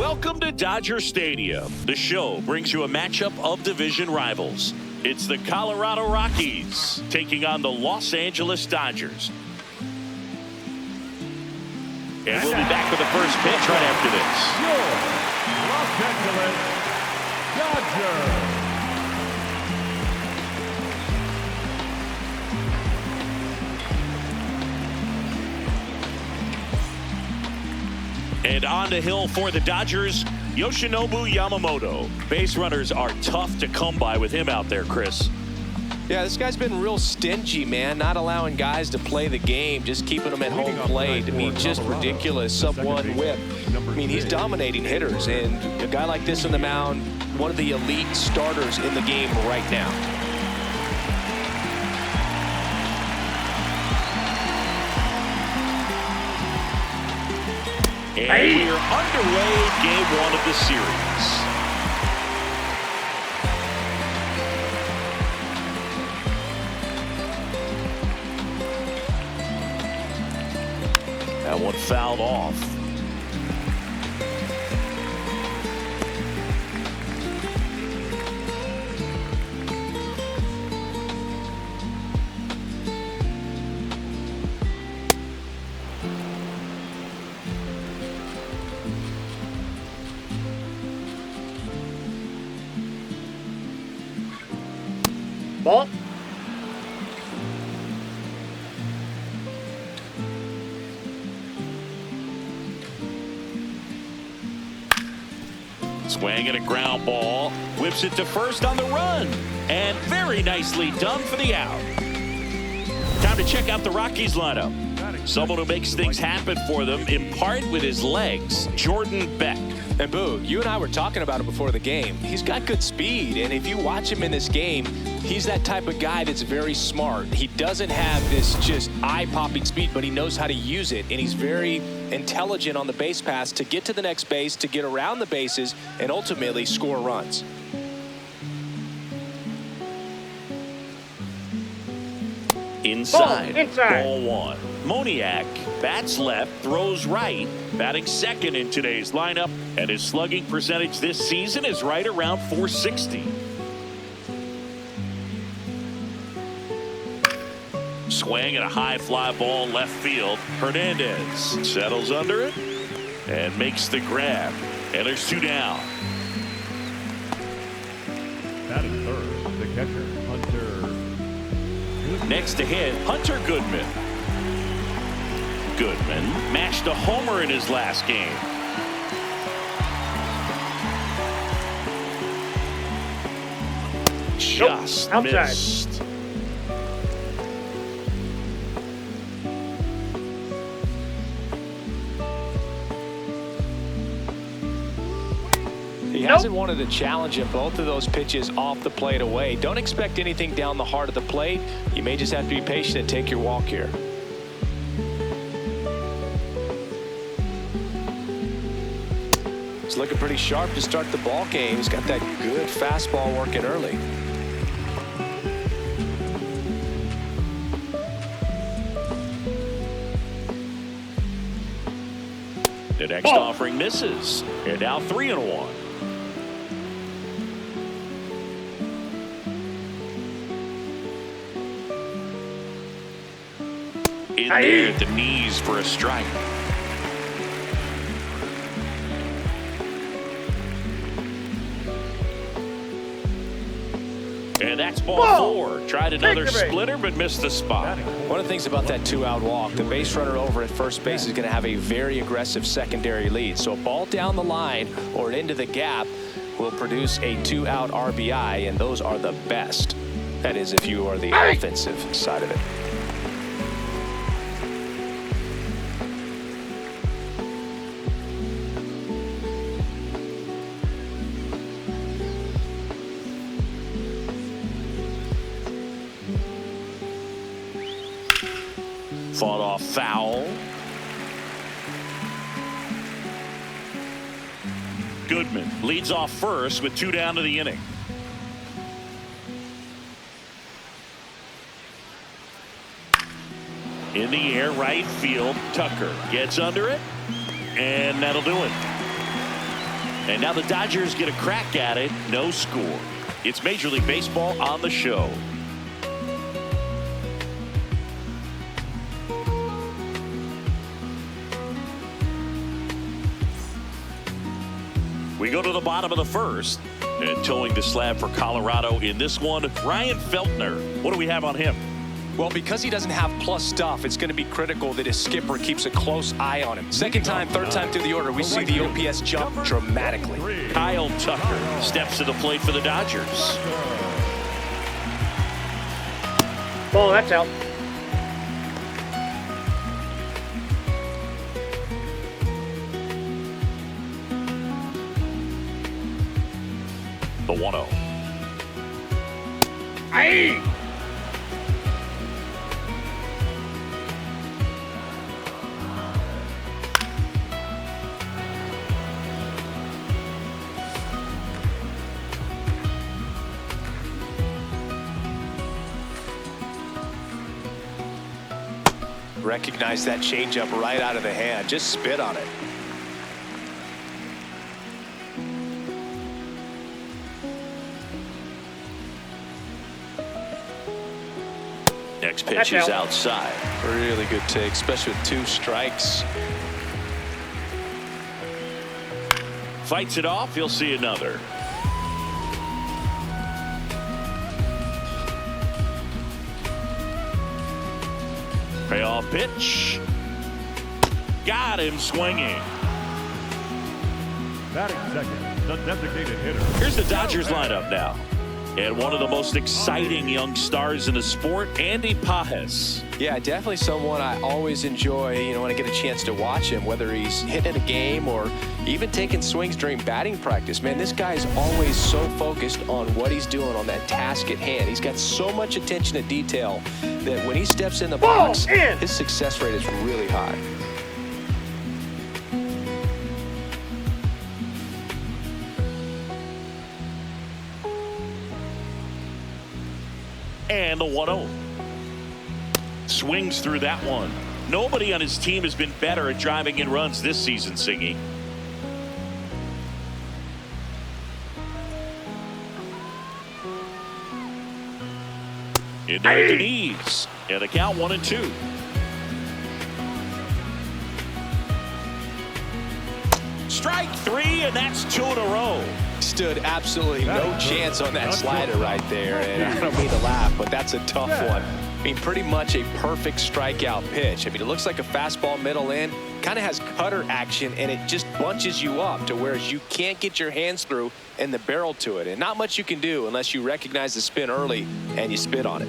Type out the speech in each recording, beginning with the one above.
Welcome to Dodger Stadium. The show brings you a matchup of division rivals. It's the Colorado Rockies taking on the Los Angeles Dodgers. And we'll be back with the first pitch right after this. Your Los Angeles Dodgers. And on the hill for the Dodgers, Yoshinobu Yamamoto. Base runners are tough to come by with him out there, Chris. Yeah, this guy's been real stingy, man, not allowing guys to play the game, just keeping them at home plate. I mean, just ridiculous, sub-1 whip. I mean, he's dominating hitters, and a guy like this on the mound, one of the elite starters in the game right now. And we're underway, game 1 of the series. That one fouled off. Ball. Swing and a ground ball. Whips it to first on the run. And very nicely done for the out. Time to check out the Rockies lineup. Someone who makes things happen for them, in part with his legs, Jordan Beck. And Boo, you and I were talking about him before the game. He's got good speed, and if you watch him in this game, he's that type of guy that's very smart. He doesn't have this just eye-popping speed, but he knows how to use it, and he's very intelligent on the base pass to get to the next base, to get around the bases, and ultimately score runs. Inside. Inside. Ball 1. Moniak bats left, throws right, batting second in today's lineup, and his slugging percentage this season is right around .460. Swing and a high fly ball left field. Hernandez settles under it and makes the grab. And there's 2 down. Batting third, the catcher, Hunter. Next to hit, Hunter Goodman. Goodman matched a homer in his last game. Just outside. missed. He hasn't wanted to challenge him. Both of those pitches off the plate away. Don't expect anything down the heart of the plate. You may just have to be patient and take your walk here. He's looking pretty sharp to start the ball game. He's got that good fastball working early. The next offering misses. And now 3-1. In there at the knees for a strike. And that's ball 4. Tried another splitter, but missed the spot. One of the things about that 2-out walk, the base runner over at first base is going to have a very aggressive secondary lead. So a ball down the line or into the gap will produce a 2-out RBI, and those are the best. That is if you are the offensive side of it. Fought off foul. Goodman leads off first with 2 down to the inning. In the air, right field. Tucker gets under it, and that'll do it. And now the Dodgers get a crack at it. No score. It's Major League Baseball on the show. We go to the bottom of the first. And towing the slab for Colorado in this one, Ryan Feltner. What do we have on him? Well, because he doesn't have plus stuff, it's going to be critical that his skipper keeps a close eye on him. Second time, third time through the order, we see the OPS jump dramatically. Kyle Tucker steps to the plate for the Dodgers. Ball, that's out. The 1-0. Aye! Recognize that changeup right out of the hand. Just spit on it. Next pitch is outside. Really good take, especially with 2 strikes. Fights it off. He'll see another. Payoff pitch. Got him swinging. Batting second, the designated hitter. Here's the Dodgers lineup now. And one of the most exciting young stars in the sport, Andy Pages. Yeah, definitely someone I always enjoy, when I get a chance to watch him, whether he's hitting a game or even taking swings during batting practice. Man, this guy is always so focused on what he's doing on that task at hand. He's got so much attention to detail that when he steps in the box, his success rate is really high. And the 1-0. Swings through that one. Nobody on his team has been better at driving in runs this season, Singy. Into the knees. And the count 1-2. Strike 3, and that's 2 in a row. Stood absolutely no chance on that slider right there. And I don't mean to laugh, but that's a tough one. I mean, pretty much a perfect strikeout pitch. I mean, it looks like a fastball middle in, kind of has cutter action, and it just bunches you up to where you can't get your hands through and the barrel to it. And not much you can do unless you recognize the spin early and you spit on it.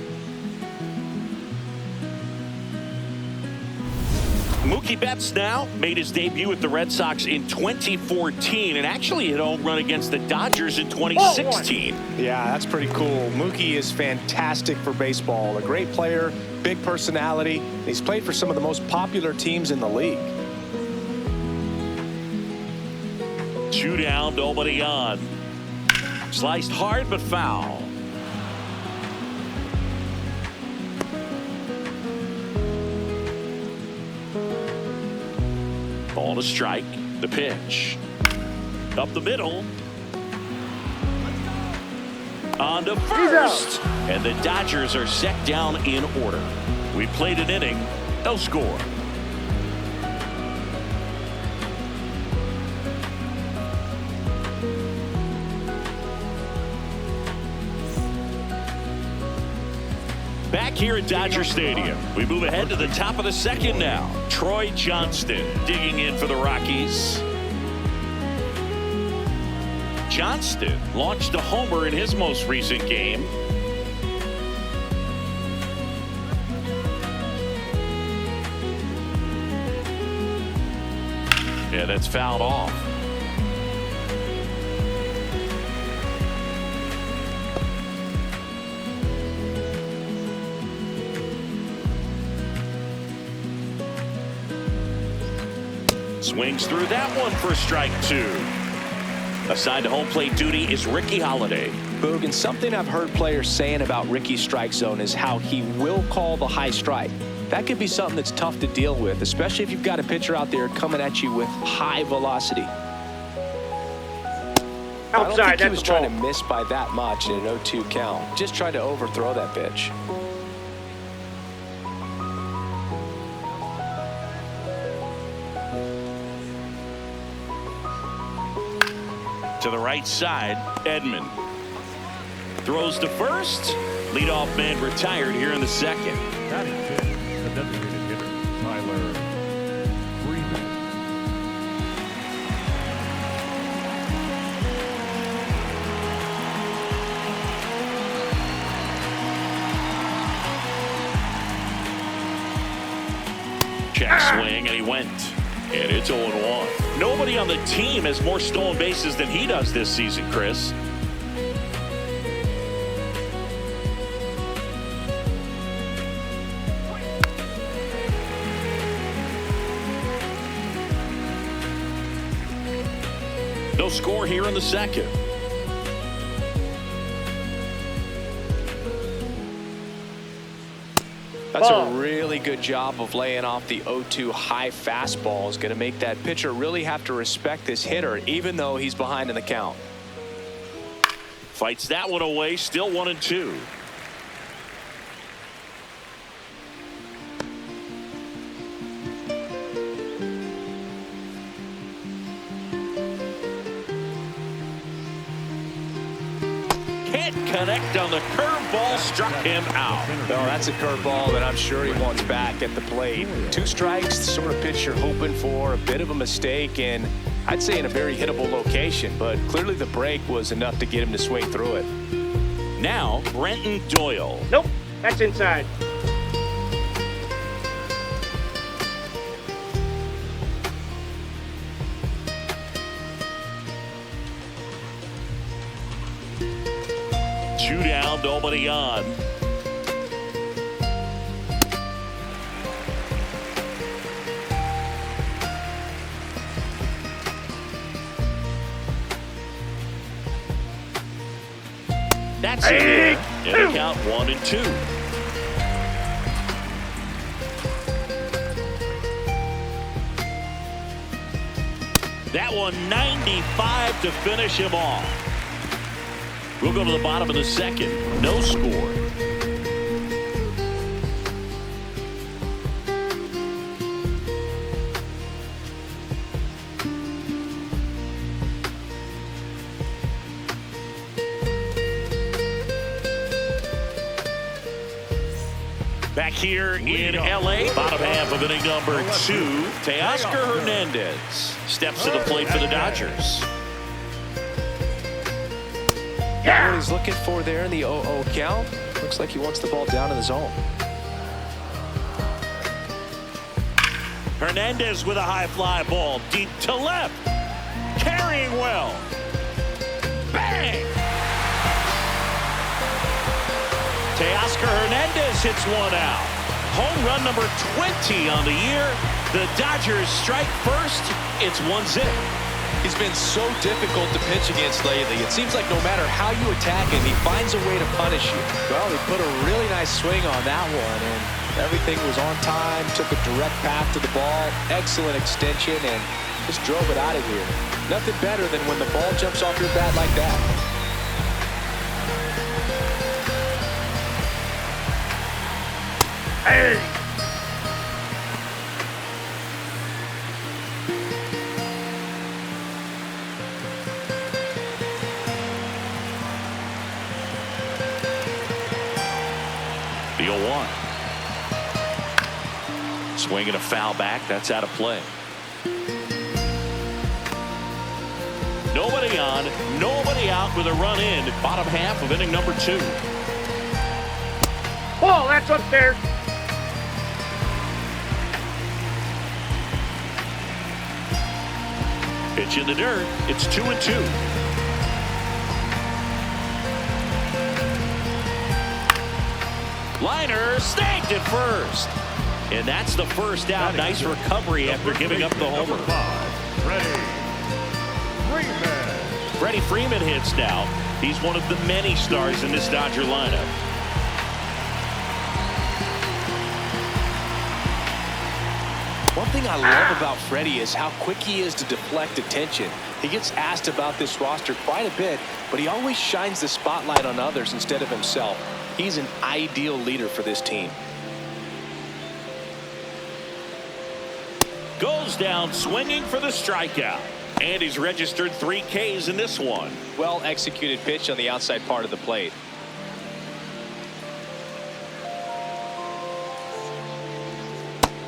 Mookie Betts now made his debut with the Red Sox in 2014 and actually hit a home run against the Dodgers in 2016. Yeah, that's pretty cool. Mookie is fantastic for baseball. A great player, big personality. He's played for some of the most popular teams in the league. 2 down, nobody on. Sliced hard but foul. Ball to strike. The pitch. Up the middle. On to first. And the Dodgers are set down in order. We played an inning. No score. Back here at Dodger Stadium, we move ahead to the top of the second now. Troy Johnston digging in for the Rockies. Johnston launched a homer in his most recent game. Yeah, that's fouled off. Swings through that one for strike 2. Assigned to home plate duty is Ricky Holiday. Boog, and something I've heard players saying about Ricky's strike zone is how he will call the high strike. That could be something that's tough to deal with, especially if you've got a pitcher out there coming at you with high velocity. I don't Outside, think he was that's a trying ball. to miss by that much in an 0-2 count. Just tried to overthrow that pitch. To the right side, Edman throws to first. Leadoff man retired here in the second. Batting fifth, the designated hitter, Tyler Freeman. Check swing, and he went. And it's 0-1. Nobody on the team has more stolen bases than he does this season, Chris. No score here in the second. That's Ball. a really good job of laying off the 0-2 high fastball. Is going to make that pitcher really have to respect this hitter, even though he's behind in the count. Fights that one away, still 1-2. Can't connect on the curveball, struck him out. Well, that's a curveball that I'm sure he wants back at the plate. 2 strikes, the sort of pitch you're hoping for. A bit of a mistake, and I'd say in a very hittable location, but clearly the break was enough to get him to swing through it. Now, Brenton Doyle. Nope, that's inside. Two down, nobody on. That's it. In a count 1-2. That one 95 to finish him off. We'll go to the bottom of the second. No score. Back here in LA, bottom half of inning number 2, Teoscar Hernandez steps to the plate for the Dodgers. What he's looking for there in the 0-0 count. Looks like he wants the ball down in the zone. Hernandez with a high fly ball deep to left. Carrying well. Bang! Teoscar Hernandez hits one out. Home run number 20 on the year. The Dodgers strike first. It's 1-0. He's been so difficult to pitch against lately. It seems like no matter how you attack him, he finds a way to punish you. Well, he put a really nice swing on that one, and everything was on time, took a direct path to the ball, excellent extension, and just drove it out of here. Nothing better than when the ball jumps off your bat like that. Hey. The 0-1. Swinging a foul back. That's out of play. Nobody on, nobody out with a run in. Bottom half of inning number 2. Ball, that's upstairs. Pitch in the dirt. It's 2-2. Liner snagged at first. And that's the first out. Nice recovery after giving up the homer. Number 5, Freeman. Freddie Freeman hits now. He's one of the many stars in this Dodger lineup. One thing I love about Freddie is how quick he is to deflect attention. He gets asked about this roster quite a bit, but he always shines the spotlight on others instead of himself. He's an ideal leader for this team. Goes down swinging for the strikeout. And he's registered 3 Ks in this one. Well executed pitch on the outside part of the plate.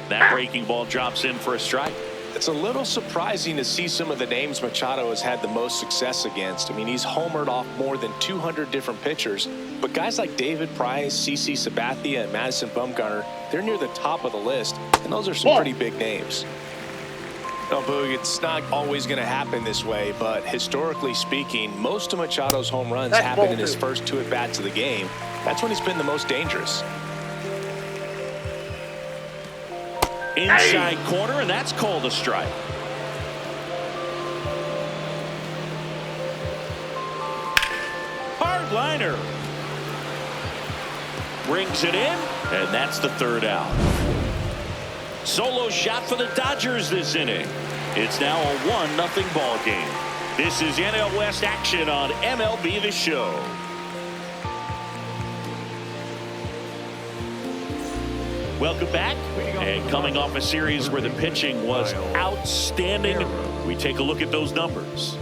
That breaking ball drops in for a strike. It's a little surprising to see some of the names Machado has had the most success against. I mean, he's homered off more than 200 different pitchers. But guys like David Price, CC Sabathia, and Madison Bumgarner, they're near the top of the list. And those are some pretty big names. No, Boog, it's not always going to happen this way, but historically speaking, most of Machado's home runs happen in his first 2 at-bats of the game. That's when he's been the most dangerous. Inside corner, and that's called a strike. Hard liner. Brings it in, and that's the 3rd out. Solo shot for the Dodgers this inning. It's now a 1-0 ball game. This is NL West action on MLB The Show. Welcome back. And coming off a series where the pitching was outstanding, we take a look at those numbers.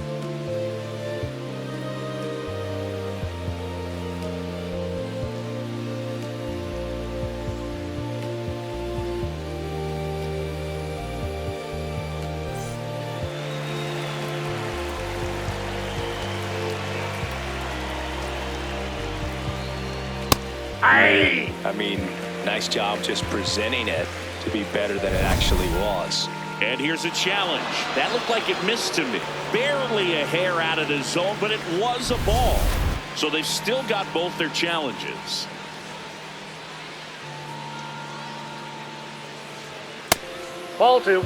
I mean, nice job just presenting it to be better than it actually was. And here's a challenge. That looked like it missed to me. Barely a hair out of the zone, but it was a ball. So they've still got both their challenges. Ball 2.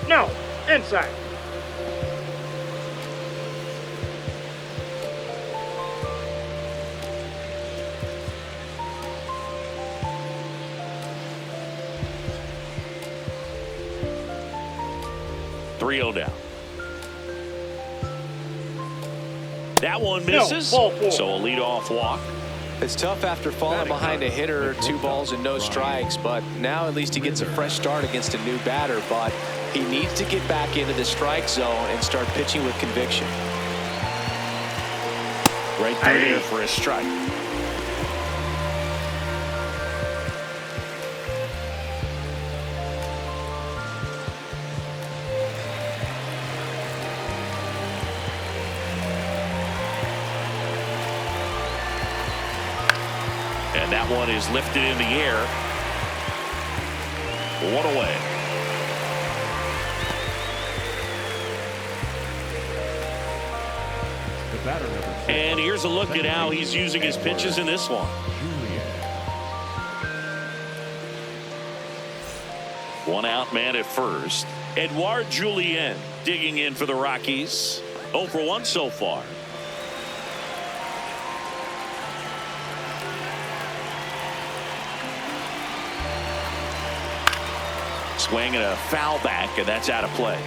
No, inside. Three-0 down. That one misses. No, ball 4. So a leadoff walk. It's tough after falling behind a hitter, 2 balls and no strikes, but now at least he gets a fresh start against a new batter. But he needs to get back into the strike zone and start pitching with conviction. Right there for a strike. And that one is lifted in the air. 1 away. The batter number 6. And here's a look at how he's using his pitches in this one. One out man at first. Edouard Julien digging in for the Rockies. 0 for 1 so far. Swing and a foul back, and that's out of play.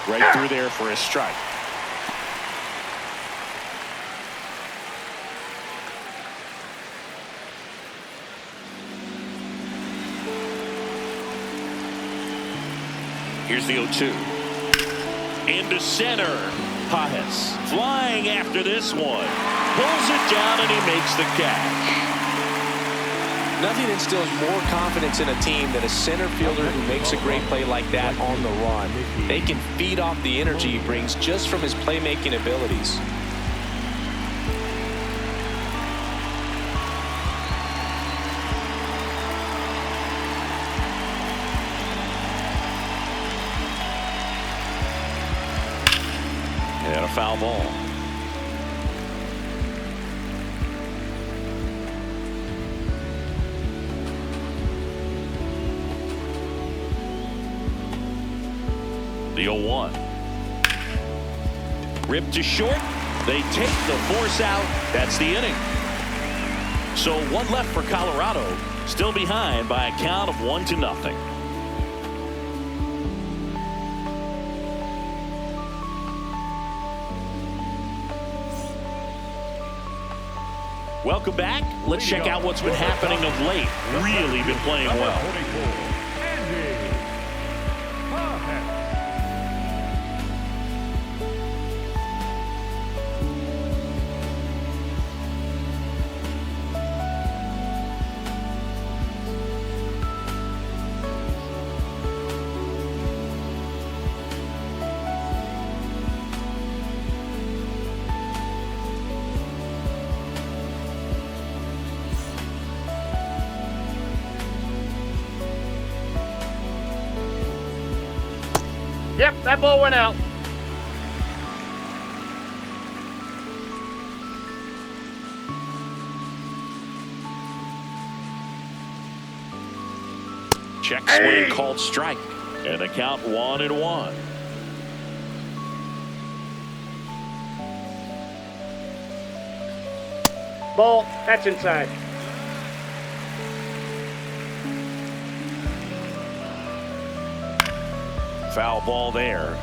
Right through there for a strike. Here's the 0-2. Into center. Pajes flying after this one. Pulls it down and he makes the catch. Nothing instills more confidence in a team than a center fielder who makes a great play like that on the run. They can feed off the energy he brings just from his playmaking abilities. And a foul ball. The 0-1. Ripped to short. They take the force out. That's the inning. So one left for Colorado. Still behind by a count of 1-0. Welcome back. Let's check out what's been happening of late. Really been playing well. Yep, that ball went out. Check swing called strike. And a count 1-1. Ball, that's inside. Foul ball there.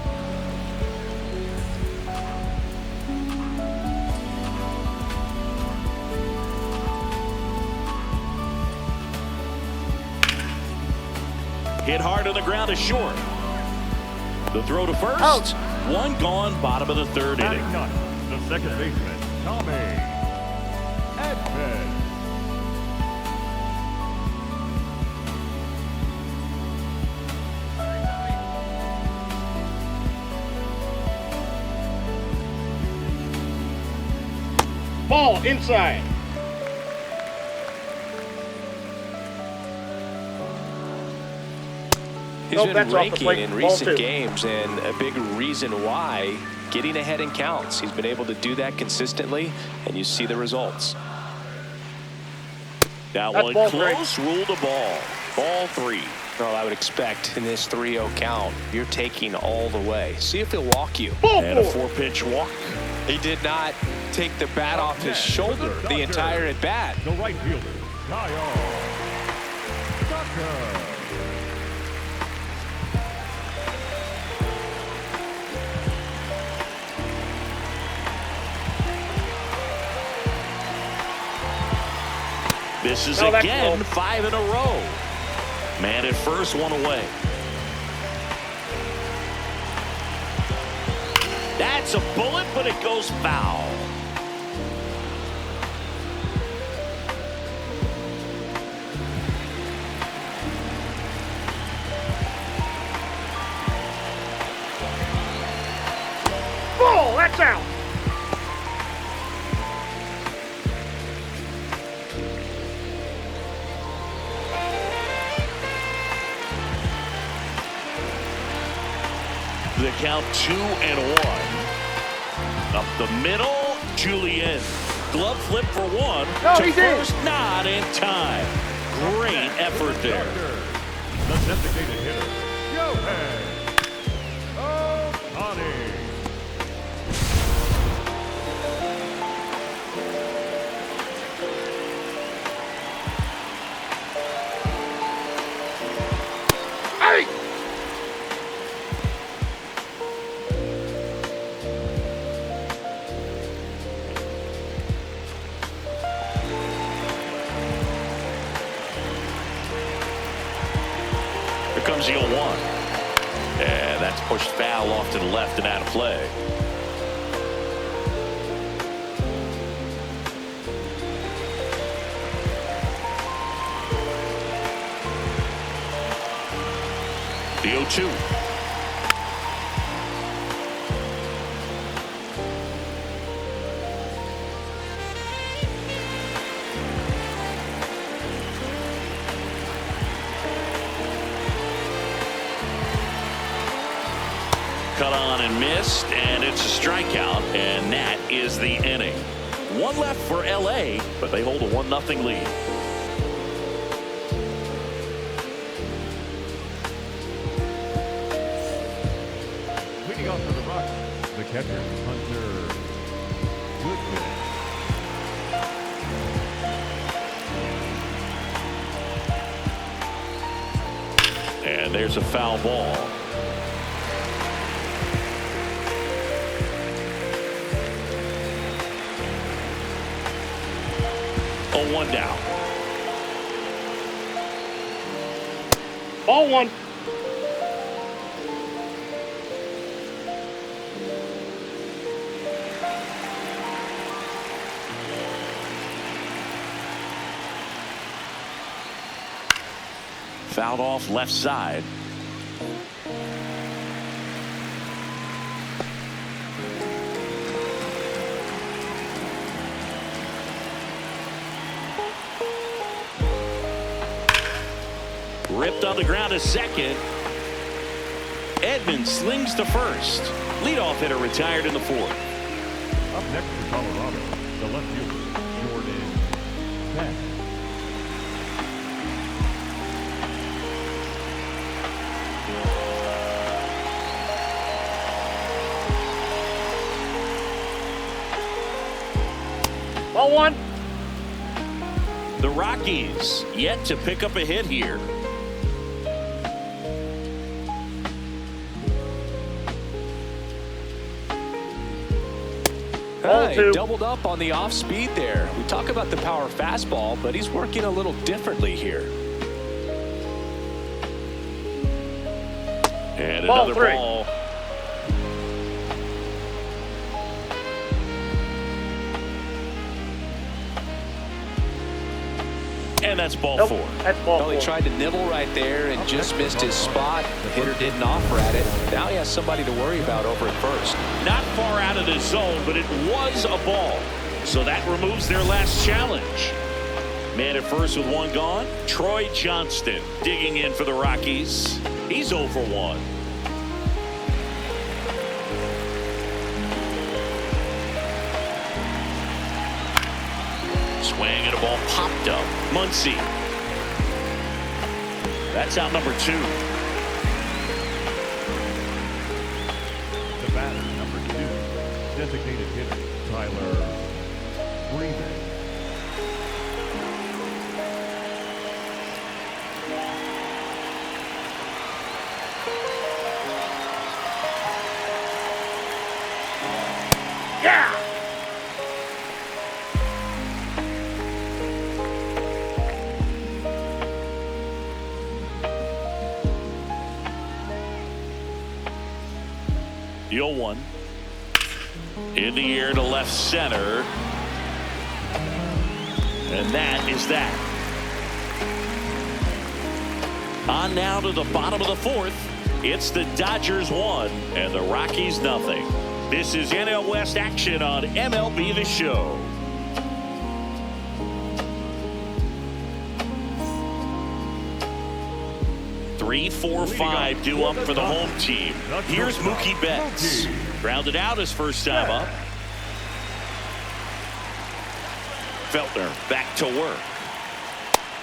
Hit hard on the ground is short. The throw to first. Out. One gone, bottom of the third inning. The second baseman, Tommy Edman. Ball, inside. He's Nope, been that's off the raking plate. in Ball recent two. games, and a big reason why, getting ahead in counts. He's been able to do that consistently, and you see the results. That That's one ball close, ruled a ball. Ball 3. Well, I would expect in this 3-0 count, you're taking all the way. See if he'll walk you. Ball And a four. 4-pitch walk. He did not take the bat off his shoulder the entire at bat. The right fielder, Kyle Tucker. This is No, that's again low. 5 in a row. Man at first, one away. That's a bullet, but it goes foul. Ball, that's out. The count 2-1. Up the middle, Julian. Glove flip for one. No, to he's in. first, not in time. Great effort there. The designated hitter, Johan Ohtani. Hey! Here comes the 0-1. And that's pushed foul off to the left and out of play. The 0-2. Cut on and missed, and it's a strikeout, and that is the inning. One left for LA, but they hold a 1-0 lead. catcher, Hunter Goodman. And there's a foul ball. Oh, 1 down. Ball 1. Fouled off left side. Ripped on the ground to second. Edmonds slings to first. Leadoff hitter retired in the 4th. Up next for Colorado, the left fielder, Jordan Beck. Ball 1. The Rockies yet to pick up a hit here. He doubled up on the off speed there. We talk about the power fastball, but he's working a little differently here. And Ball another 3. ball. And that's ball Nope, 4. that's ball Well, 4. he tried to nibble right there and just missed his spot. The hitter didn't offer at it. Now he has somebody to worry about over at first. Not far out of the zone, but it was a ball. So that removes their last challenge. Man at first with 1 gone. Troy Johnston digging in for the Rockies. He's 0 for 1. Swing and a ball popped up. Muncy. That's out number 2. The batter, number 2, designated hitter, Tyler Freeman. Yeah! The 0-1. In the air to left center. And that is that. On now to the bottom of the 4th. It's the Dodgers 1 and the Rockies nothing. This is NL West action on MLB The Show. Three, 4, 5 due up for the home team. Here's Mookie Betts. Grounded out his first time up. Feltner back to work.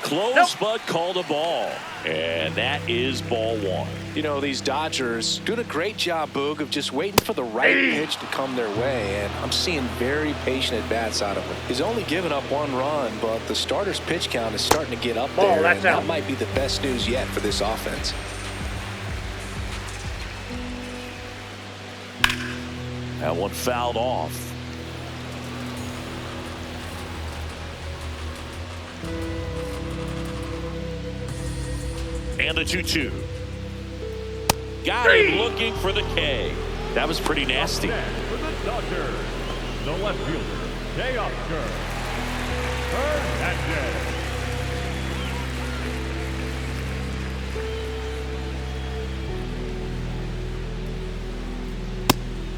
Close, but called a ball. And that is ball 1. You know, these Dodgers doing a great job, Boog, of just waiting for the right pitch to come their way, and I'm seeing very patient at-bats out of him. He's only given up 1 run, but the starter's pitch count is starting to get up there, and that might be the best news yet for this offense. That one fouled off. And the 2-2. Got him looking for the K. That was pretty nasty. For the Dodgers, the left fielder, Teoscar Hernandez.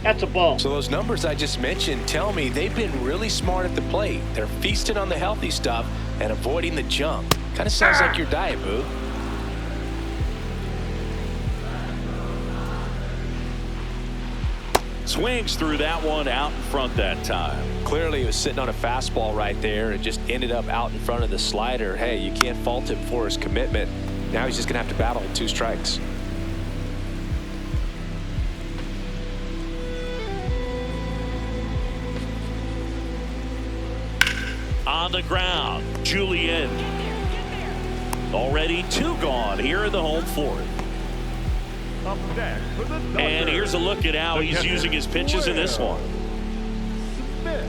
That's a ball. So those numbers I just mentioned tell me they've been really smart at the plate. They're feasting on the healthy stuff and avoiding the junk. Kind of sounds like your diet, Boog. Swings through that one out in front that time. Clearly he was sitting on a fastball right there and just ended up out in front of the slider. Hey, you can't fault him for his commitment. Now he's just going to have to battle with 2 strikes. On the ground, Julian. Already 2 gone here in the home fourth. Up next for the Dodgers. And here's a look at how he's using his pitches in this one. Smith.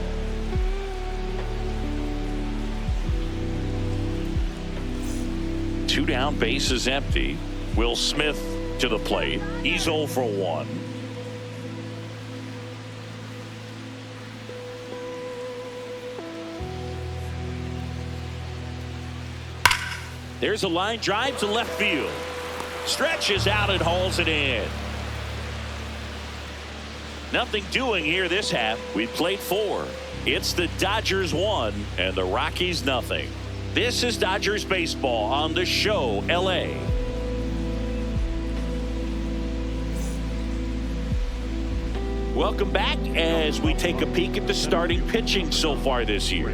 Two down, bases empty. Will Smith to the plate. He's 0 for 1. There's a line drive to left field. Stretches out and hauls it in. Nothing doing here this half. We played 4. It's the Dodgers 1 and the Rockies nothing. This is Dodgers baseball on the show, LA. Welcome back as we take a peek at the starting pitching so far this year.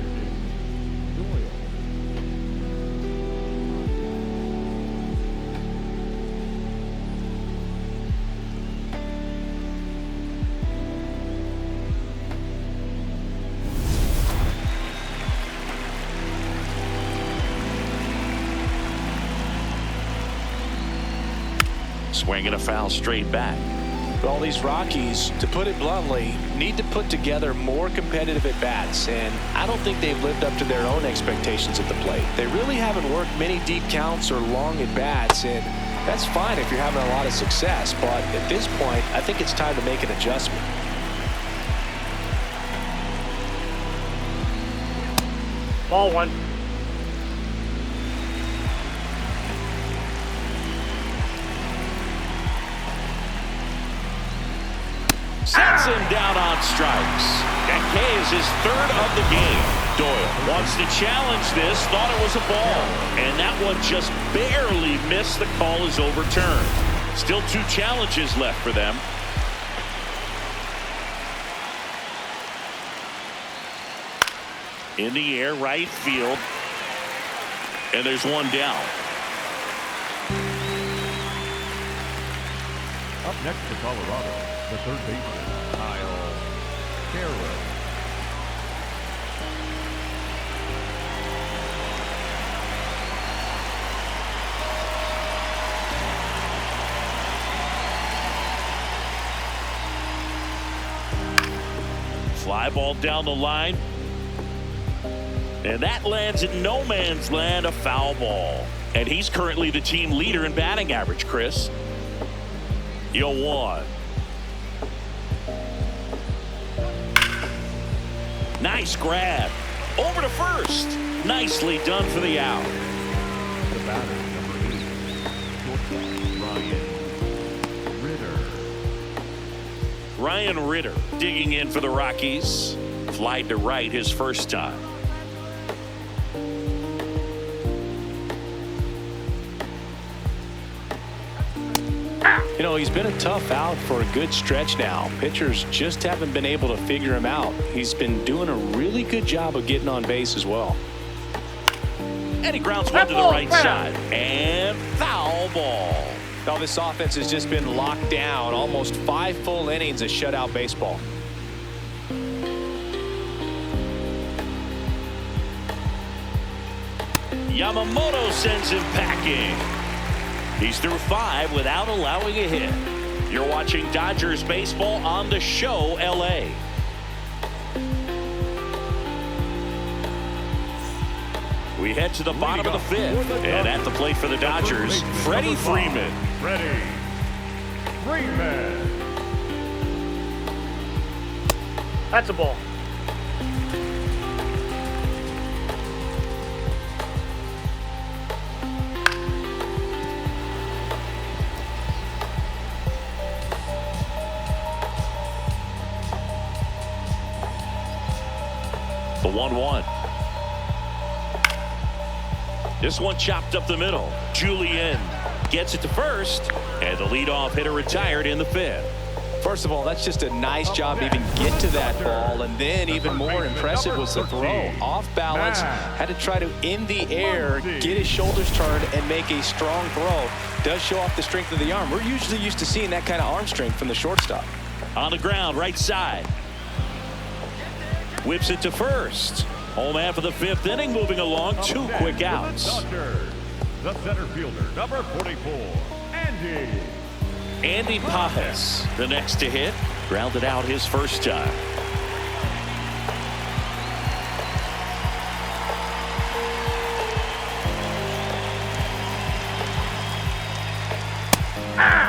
Swinging a foul straight back. Well, these Rockies, to put it bluntly, need to put together more competitive at-bats, and I don't think they've lived up to their own expectations at the plate. They really haven't worked many deep counts or long at-bats, and that's fine if you're having a lot of success, but at this point, I think it's time to make an adjustment. Ball 1. Sets him down on strikes. That K is his 3rd of the game. Doyle wants to challenge this, thought it was a ball, and that one just barely missed. The call is overturned. Still 2 challenges left for them. In the air, right field, and there's 1 down. Up next for Colorado, the third baseman, Kyle Carroll. Fly ball down the line. And that lands in no man's land, a foul ball. And he's currently the team leader in batting average, Chris. 0-1. Nice grab. Over to first. Nicely done for the out. The batter, number 8, shortstop, Ryan Ritter digging in for the Rockies. Flied to right his first time. You know, he's been a tough out for a good stretch now. Pitchers just haven't been able to figure him out. He's been doing a really good job of getting on base as well. And he grounds one to the right side. And foul ball. Now this offense has just been locked down. Almost 5 full innings of shutout baseball. Yamamoto sends him packing. He's through 5 without allowing a hit. You're watching Dodgers baseball on the show, LA. We head to the bottom of the 5th. And at the plate for the Dodgers, Freddie Freeman. Freddie Freeman. That's a ball. The 1-1. This one chopped up the middle. Julian gets it to first, and the leadoff hitter retired in the 5th. First of all, that's just a nice job to even get to that ball, and then even more impressive was the throw. Off balance, had to try to, in the air, get his shoulders turned and make a strong throw. Does show off the strength of the arm. We're usually used to seeing that kind of arm strength from the shortstop. On the ground, right side. Whips it to first. Home half of the 5th inning moving along. 2 quick outs. The center fielder, number 44, Andy Pajas, the next to hit. Grounded out his first time.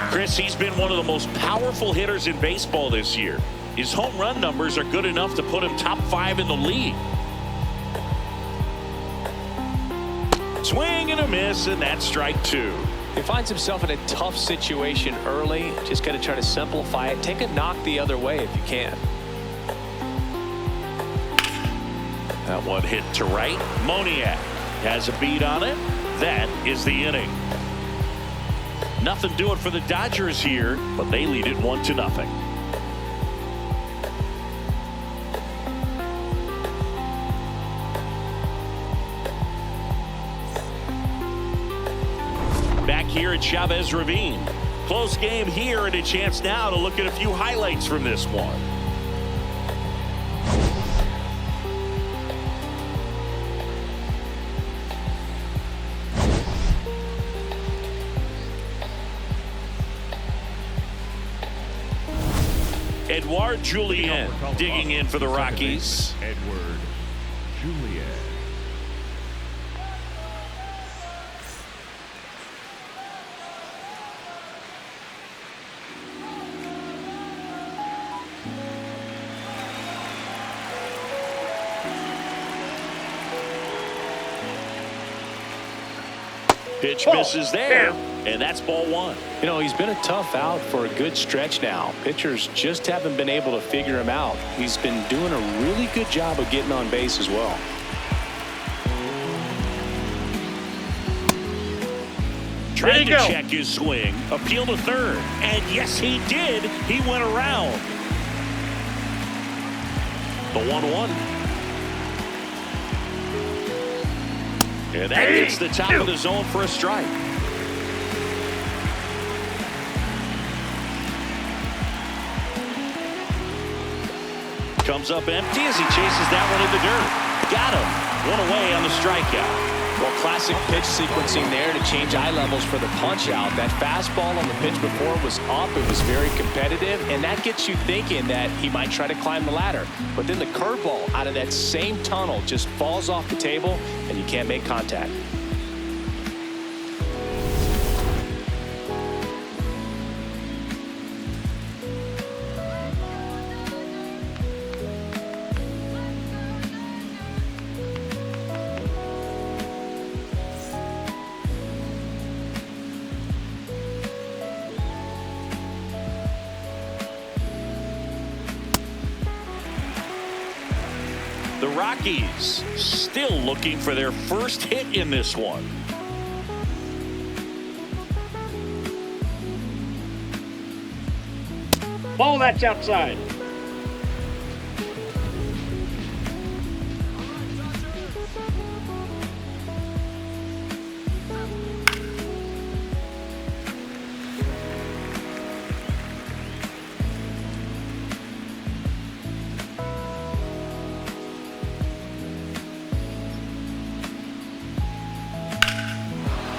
Chris, he's been one of the most powerful hitters in baseball this year. His home run numbers are good enough to put him top 5 in the league. Swing and a miss, and that's strike 2. He finds himself in a tough situation early. Just got to try to simplify it. Take a knock the other way if you can. That one hit to right. Moniak has a beat on it. That is the inning. Nothing doing for the Dodgers here, but they lead it 1-0. Back here at Chavez Ravine. Close game here, and a chance now to look at a few highlights from this one. Edouard Julien digging in for the Rockies. Edouard Julien. Pitch misses there, and that's ball 1. You know, he's been a tough out for a good stretch now. Pitchers just haven't been able to figure him out. He's been doing a really good job of getting on base as well. Trying to check his swing, appeal to third, and yes, he did. He went around. The 1-1. And that hits the top of the zone for a strike. Comes up empty as he chases that one in the dirt. Got him. One away on the strikeout. Well, classic pitch sequencing there to change eye levels for the punch out. That fastball on the pitch before was up. It was very competitive, and that gets you thinking that he might try to climb the ladder. But then the curveball out of that same tunnel just falls off the table, and you can't make contact. The Rockies still looking for their first hit in this one. Ball that's outside.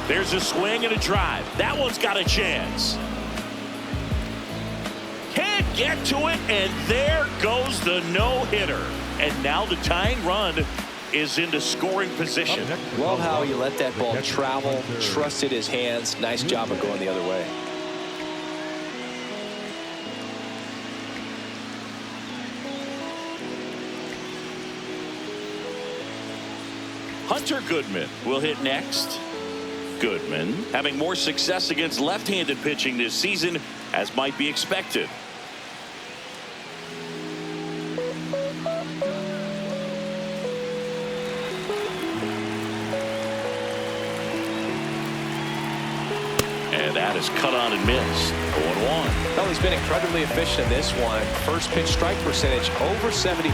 There's a swing and a drive. That one's got a chance. Can't get to it, and there goes the no-hitter. And now the tying run is into scoring position. Love how he let that ball travel, trusted his hands. Nice job of going the other way. Hunter Goodman will hit next. Goodman having more success against left-handed pitching this season, as might be expected. And that is cut on and missed. 0-1. Well, he's been incredibly efficient in this one. First pitch strike percentage over 70%.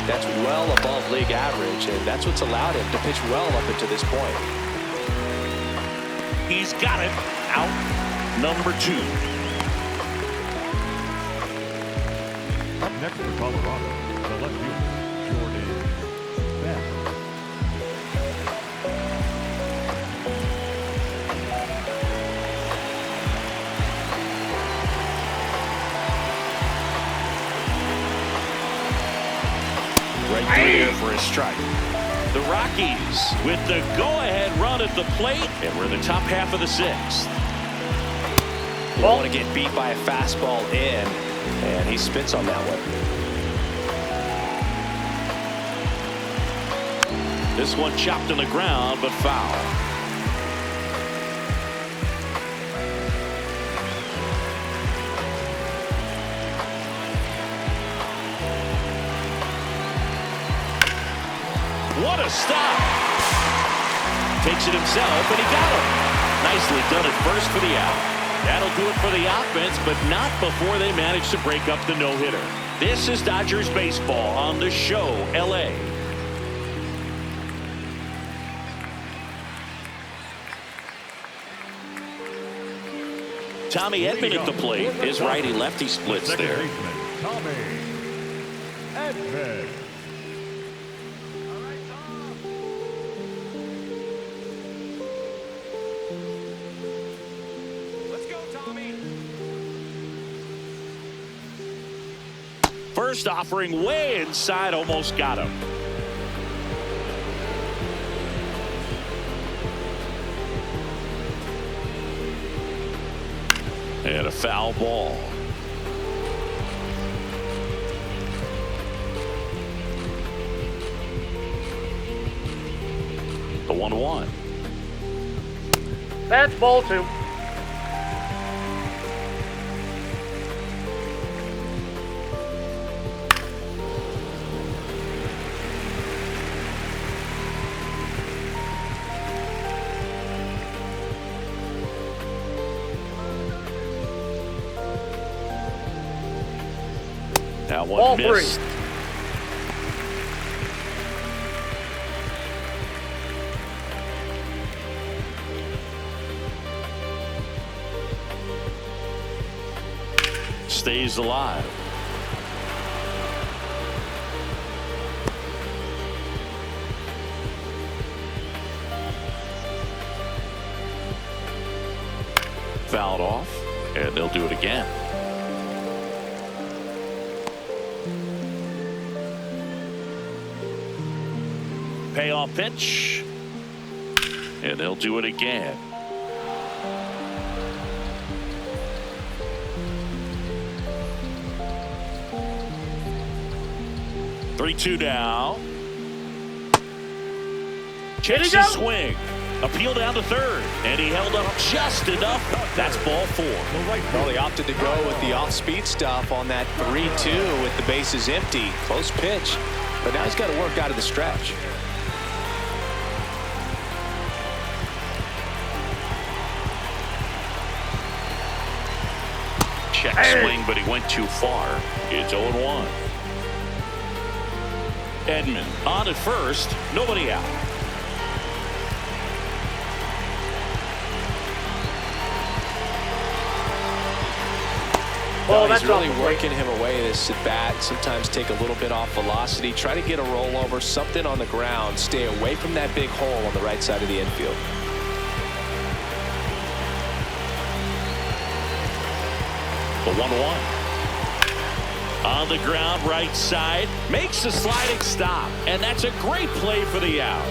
That's well above league average, and that's what's allowed him to pitch well up until this point. He's got it. Out number 2. Up next for Colorado, the left fielder, Jordan Bell. strike three there for a strike. The Rockies with the go-ahead run at the plate, and we're in the top half of the sixth. You don't want to get beat by a fastball in, and he spits on that one. This one chopped on the ground, but foul. What a stop. Takes it himself, and he got him. Nicely done at first for the out. That'll do it for the offense, but not before they manage to break up the no-hitter. This is Dodgers baseball on the show, LA. Tommy Edman at the plate. His righty-lefty splits there. Tommy Edman. First offering way inside, almost got him. And a foul ball. The 1-1. That's ball two. That one Ball missed. three. Stays alive. Fouled off, and they'll do it again. Payoff pitch, and they'll do it again. Three-two now. Chase the swing. Appeal down to third, and he held up just enough. That's ball four. Well, he opted to go with the off-speed stuff on that 3-2 with the bases empty. Close pitch, but now he's got to work out of the stretch. Check swing, but he went too far. It's 0-1. Edman on at first, nobody out. Well, he's really working him away this at bat. Sometimes take a little bit off velocity, try to get a rollover, something on the ground, stay away from that big hole on the right side of the infield. The 1-1. On the ground, right side, makes a sliding stop, and that's a great play for the out.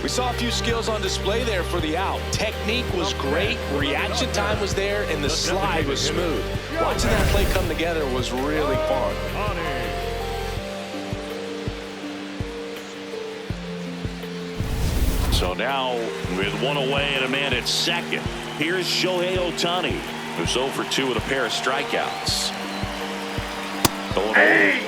We saw a few skills on display there for the out. Technique was great, reaction time was there, and the slide was smooth. Watching that play come together was really fun. So now, with one away and a man at second, here's Shohei Ohtani, who's 0 for 2 with a pair of strikeouts. Hey!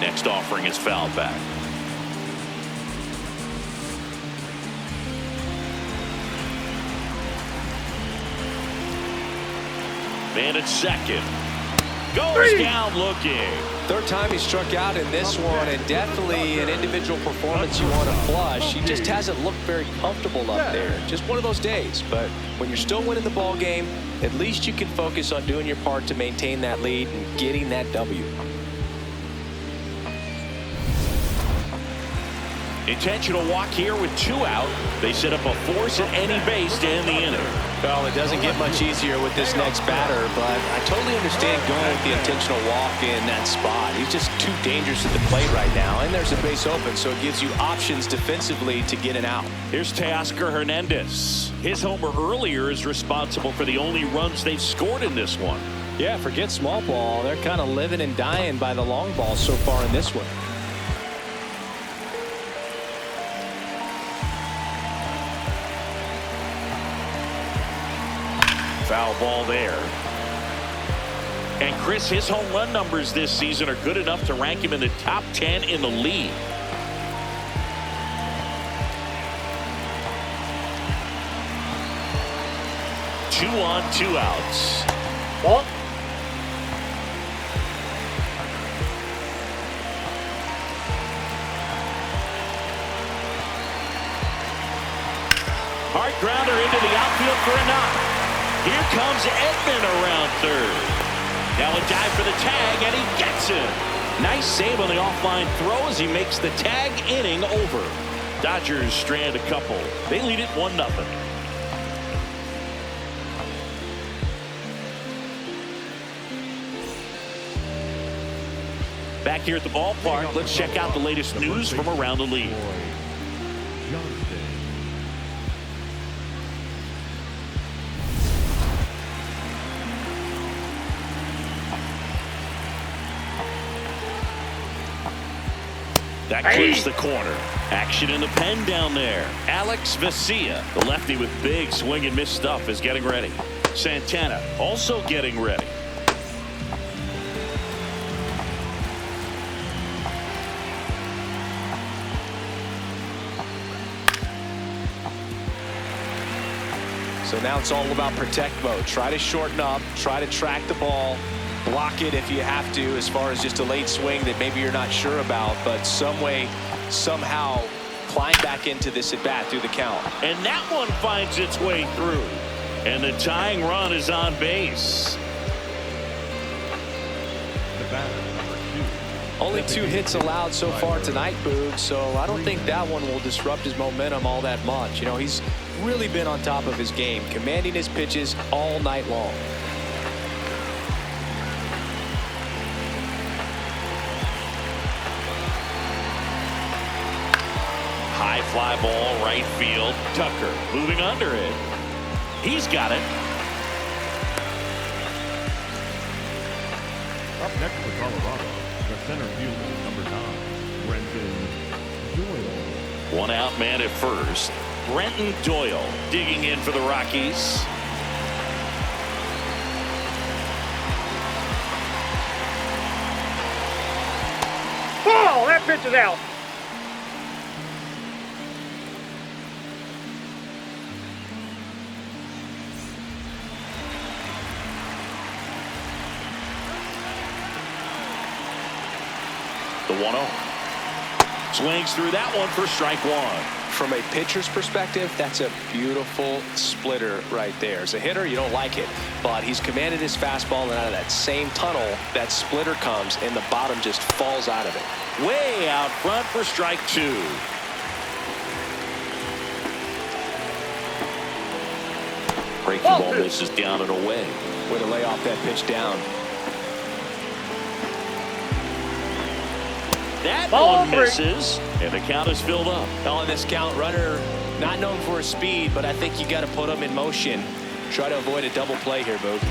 Next offering is fouled back. Man at second. Goes down looking. Third time he struck out in this one, and definitely an individual performance you want to flush. He just hasn't looked very comfortable up there. Just one of those days. But when you're still winning the ball game, at least you can focus on doing your part to maintain that lead and getting that W. Intentional walk here with 2 out. They set up a force at any base to end the inning. Well, it doesn't get much easier with this next batter, but I totally understand going with the intentional walk in that spot. He's just too dangerous at the plate right now, and there's a base open, so it gives you options defensively to get an out. Here's Teoscar Hernandez. His homer earlier is responsible for the only runs they've scored in this one. Yeah, forget small ball. They're kind of living and dying by the long ball so far in this one. Foul ball there. And Chris, his home run numbers this season are good enough to rank him in the top 10 in the league. Two on, 2 outs. Ball. Hard grounder into the outfield for a knock. Here comes Edman around third. Now a dive for the tag, and he gets it. Nice save on the offline throw as he makes the tag inning over. Dodgers strand a couple. They lead it 1-0. Back here at the ballpark, let's check out the latest news from around the league. That clips the corner. Action in the pen down there. Alex Vesia, the lefty with big swing and miss stuff, is getting ready. Santana also getting ready. So now it's all about protect mode. Try to shorten up, try to track the ball, block it if you have to, as far as just a late swing that maybe you're not sure about, but some way, somehow climb back into this at bat through the count. And that one finds its way through. And the tying run is on base. The batter, number 2. Only 2 hits allowed so far tonight, Boog, so I don't think that one will disrupt his momentum all that much. You know, he's really been on top of his game, commanding his pitches all night long. High fly ball, right field. Tucker moving under it. He's got it. Up next for Colorado, the center fielder, number 9, Brenton Doyle. 1 out man at first. Brenton Doyle digging in for the Rockies. Ball. That pitch is out. The 1-0. Swings through that one for strike 1. From a pitcher's perspective, that's a beautiful splitter right there. As a hitter, you don't like it, but he's commanded his fastball, and out of that same tunnel, that splitter comes, and the bottom just falls out of it. Way out front for strike 2. Breaking ball misses down and away. Way to lay off that pitch down. That Ball one 3. misses, and the count is filled up. On this count, runner not known for his speed, but I think you got to put him in motion. Try to avoid a double play here, Boog.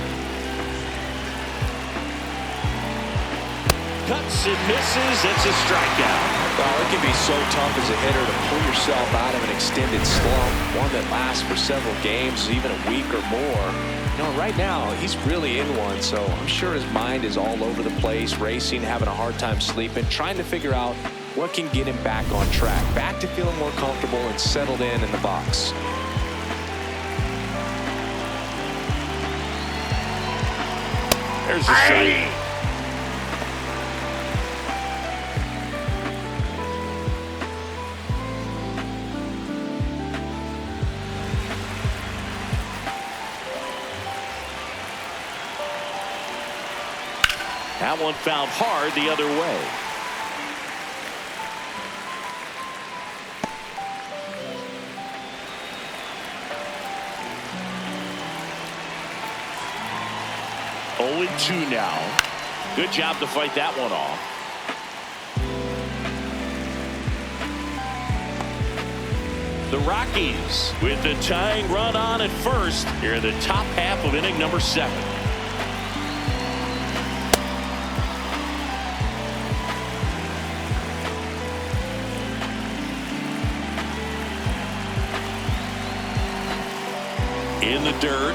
Cuts and misses. It's a strikeout. Well, it can be so tough as a hitter to pull yourself out of an extended slump, one that lasts for several games, even a week or more. You know, right now, he's really in one, so I'm sure his mind is all over the place, racing, having a hard time sleeping, trying to figure out what can get him back on track, back to feeling more comfortable and settled in the box. There's the strike. That one fouled hard the other way. 0-2 now. Good job to fight that one off. The Rockies with the tying run on at first here in the top half of inning number 7. In the dirt.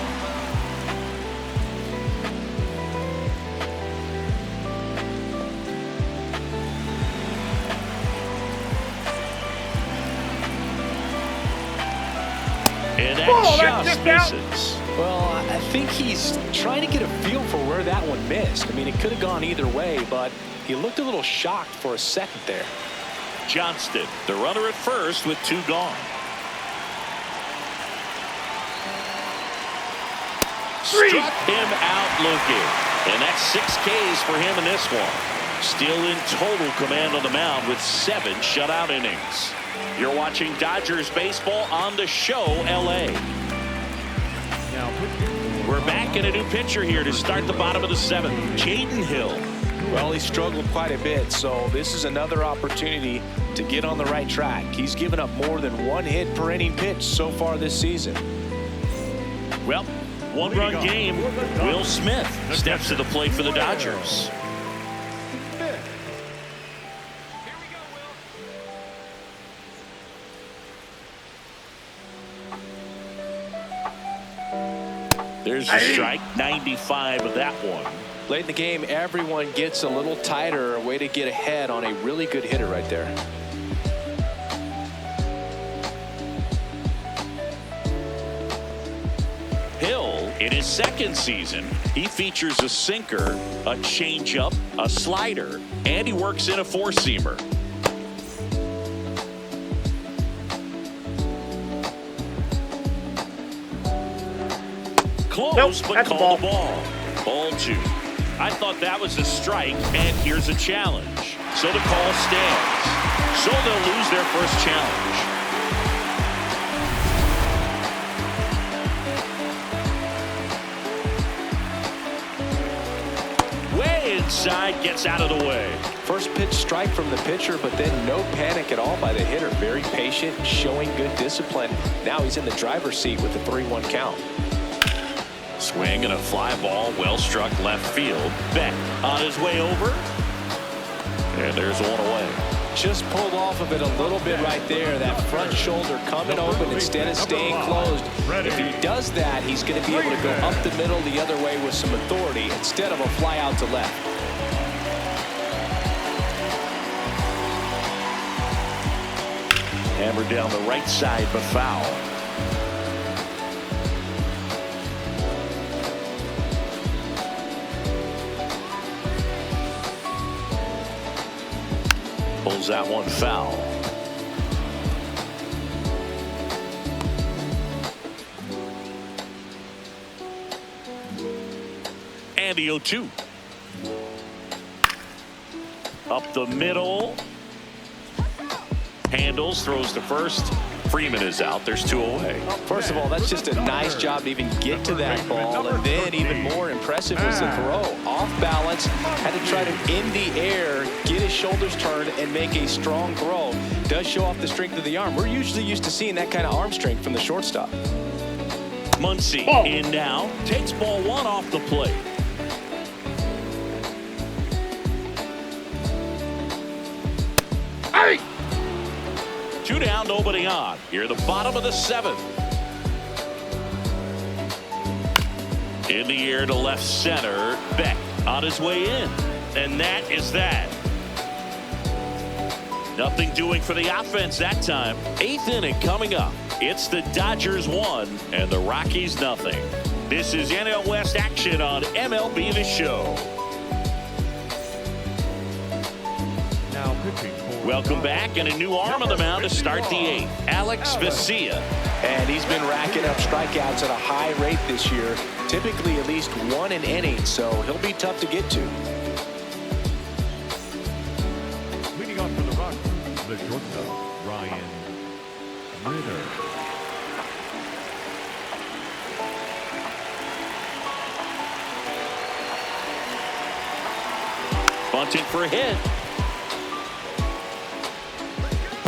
And that just misses. Well, I think he's trying to get a feel for where that one missed. I mean, it could have gone either way, but he looked a little shocked for a second there. Johnston, the runner at first with 2 gone. Struck him out looking. And that's 6 Ks for him in this one. Still in total command on the mound with 7 shutout innings. You're watching Dodgers baseball on the show, LA. We're back in a new pitcher here to start the bottom of the 7th. Jaden Hill. Well, he struggled quite a bit, so this is another opportunity to get on the right track. He's given up more than 1 hit per inning pitch so far this season. Well, 1-run game. Will Smith steps to the plate for the Dodgers. There's a strike, 95 of that one. Late in the game, everyone gets a little tighter, a way to get ahead on a really good hitter right there. Hill, in his 2nd season, he features a sinker, a changeup, a slider, and he works in a 4-seamer. Close, but called the ball. Ball 2. I thought that was a strike, and here's a challenge. So the call stands. So they'll lose their first challenge. Way inside, gets out of the way. First pitch strike from the pitcher, but then no panic at all by the hitter. Very patient, showing good discipline. Now he's in the driver's seat with a 3-1 count. Swing and a fly ball, well struck left field. Beck on his way over. And there's one away. Just pulled off of it a little bit right there. That front shoulder coming open instead of staying closed. If he does that, he's going to be able to go up the middle the other way with some authority instead of a fly out to left. Hammered down the right side, but foul. Pulls that one foul. And the 0-2. Up the middle. Handles, throws to first. Freeman is out. There's 2 away. First of all, that's just a nice job to even get to that ball. And then even more impressive was the throw. Off balance, had to try to in the air, get his shoulders turned, and make a strong throw. Does show off the strength of the arm. We're usually used to seeing that kind of arm strength from the shortstop. Muncy in now. Takes ball 1 off the plate. Hey! 2 down, nobody on. Here, the bottom of the 7th. In the air to left center. Beck on his way in. And that is that. Nothing doing for the offense that time. 8th inning coming up. It's the Dodgers 1 and the Rockies nothing. This is NL West action on MLB The Show. Now pitching. Welcome back, and a new arm on the mound to start the 8th. Alex Vesia. And he's been racking up strikeouts at a high rate this year. Typically at least 1 an inning, so he'll be tough to get to. Leading off for the Rockies, the shortstop, Ryan Ritter. bunting for a hit.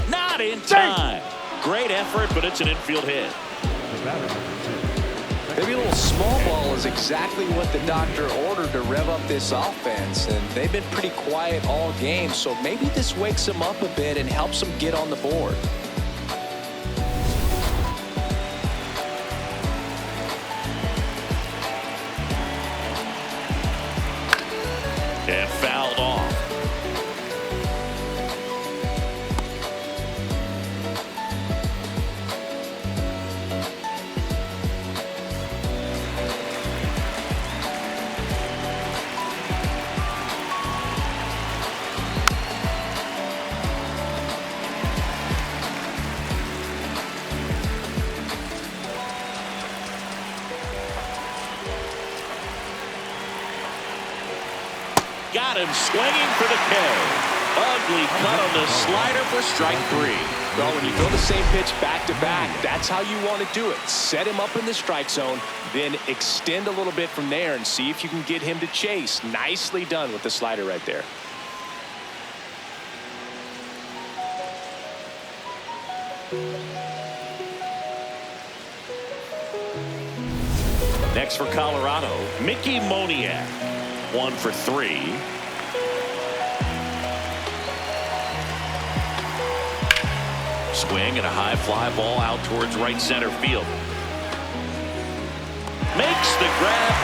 Not in time. Great effort, but it's an infield hit. The batter, number 6. Maybe a little small ball is exactly what the doctor ordered to rev up this offense, and they've been pretty quiet all game, so maybe this wakes them up a bit and helps them get on the board. And fouled off. Got him swinging for the K. Ugly cut on the slider for strike 3. Well, when you throw the same pitch back-to-back, that's how you want to do it. Set him up in the strike zone, then extend a little bit from there and see if you can get him to chase. Nicely done with the slider right there. Next for Colorado, Mickey Moniak. 1 for 3. Swing and a high fly ball out towards right center field. Makes the grab.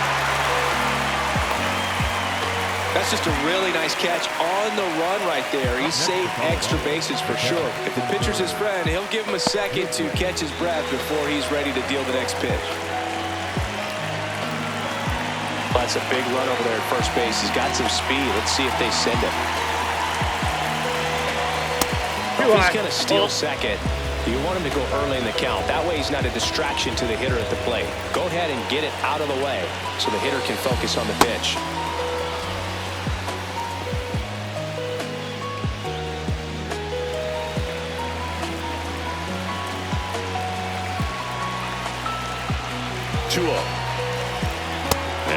That's just a really nice catch on the run right there. He saved extra bases for sure. If the pitcher's his friend, he'll give him a second to catch his breath before he's ready to deal the next pitch. That's a big run over there at first base. He's got some speed. Let's see if they send him. If he's going to steal second, you want him to go early in the count. That way he's not a distraction to the hitter at the plate. Go ahead and get it out of the way so the hitter can focus on the pitch.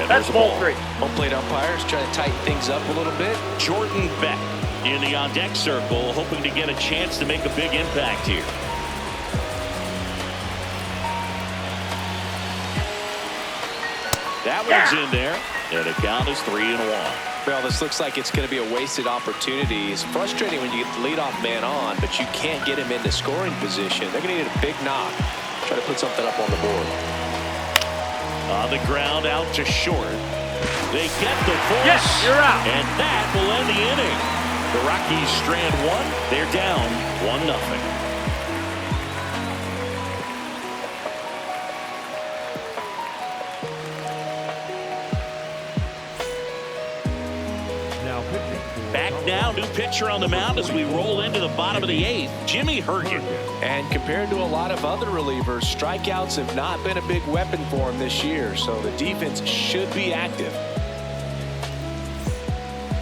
That's ball 3. Home plate umpires trying to tighten things up a little bit. Jordan Beck in the on-deck circle, hoping to get a chance to make a big impact here. That one's in there, and the count is 3-1. Well, this looks like it's going to be a wasted opportunity. It's frustrating when you get the leadoff man on, but you can't get him into scoring position. They're going to need a big knock. Try to put something up on the board. On the ground out to short. They get the force. Yes, you're out. And that will end the inning. The Rockies strand 1. They're down 1-0. Back now, new pitcher on the mound as we roll into the bottom of the 8th, Jimmy Hergen. And compared to a lot of other relievers, strikeouts have not been a big weapon for him this year, so the defense should be active.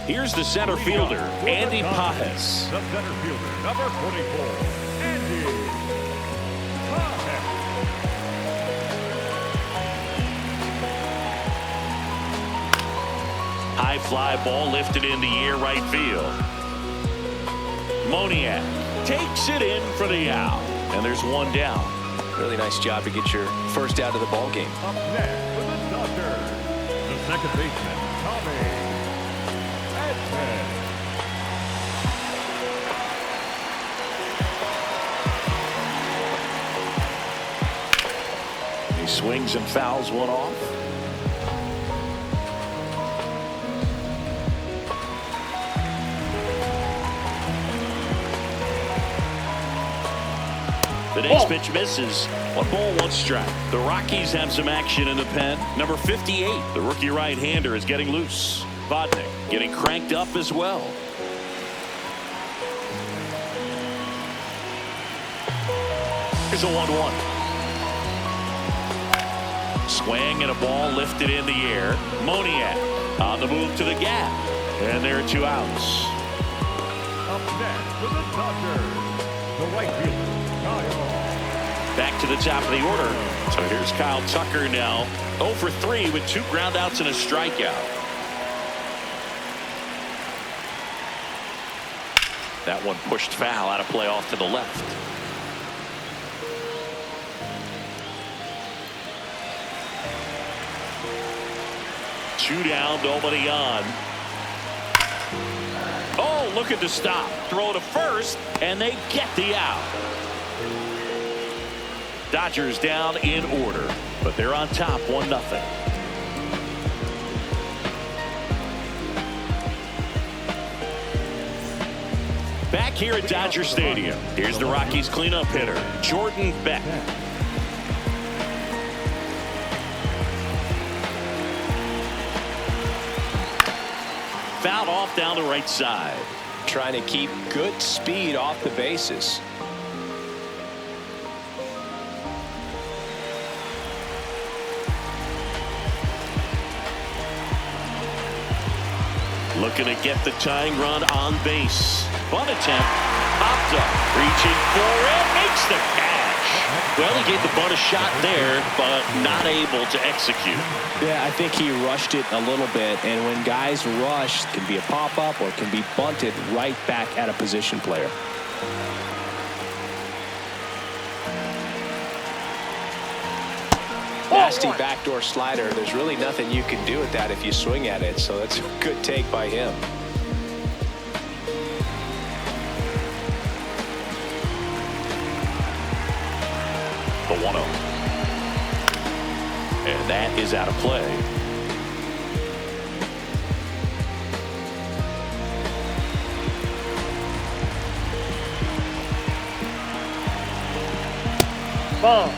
Here's the center fielder, Andy Pajes. The center fielder, number 44, Andy Pajes. High fly ball lifted in the air right field. Moniak takes it in for the out. And there's one down. Really nice job to get your first out of the ball game. Up next for the Dodgers, the second baseman, Tommy Edman. He swings and fouls one off. The next pitch misses. 1 ball, 1 strike. The Rockies have some action in the pen. Number 58, the rookie right-hander, is getting loose. Vodnik getting cranked up as well. Here's a 1-1. Swing and a ball lifted in the air. Moniak on the move to the gap. And there are 2 outs. Up next for the Dodgers, the right fielder, Kyle. Back to the top of the order. So here's Kyle Tucker now. 0 for 3 with 2 groundouts and a strikeout. That one pushed foul out of play off to the left. Two down, nobody on. Oh, look at the stop. Throw to first, and they get the out. Dodgers down in order, but they're on top 1-0. Back here at Dodger Stadium, here's the Rockies cleanup hitter, Jordan Beck. Fouled off down the right side. Trying to keep good speed off the bases. Looking to get the tying run on base. Bunt attempt. Popped up. Reaching for it. Makes the catch. Well, he gave the bunt a shot there, but not able to execute. Yeah, I think he rushed it a little bit. And when guys rush, it can be a pop-up or it can be bunted right back at a position player. Nasty backdoor slider. There's really nothing you can do with that if you swing at it. So that's a good take by him. The 1-0. And that is out of play. Ball.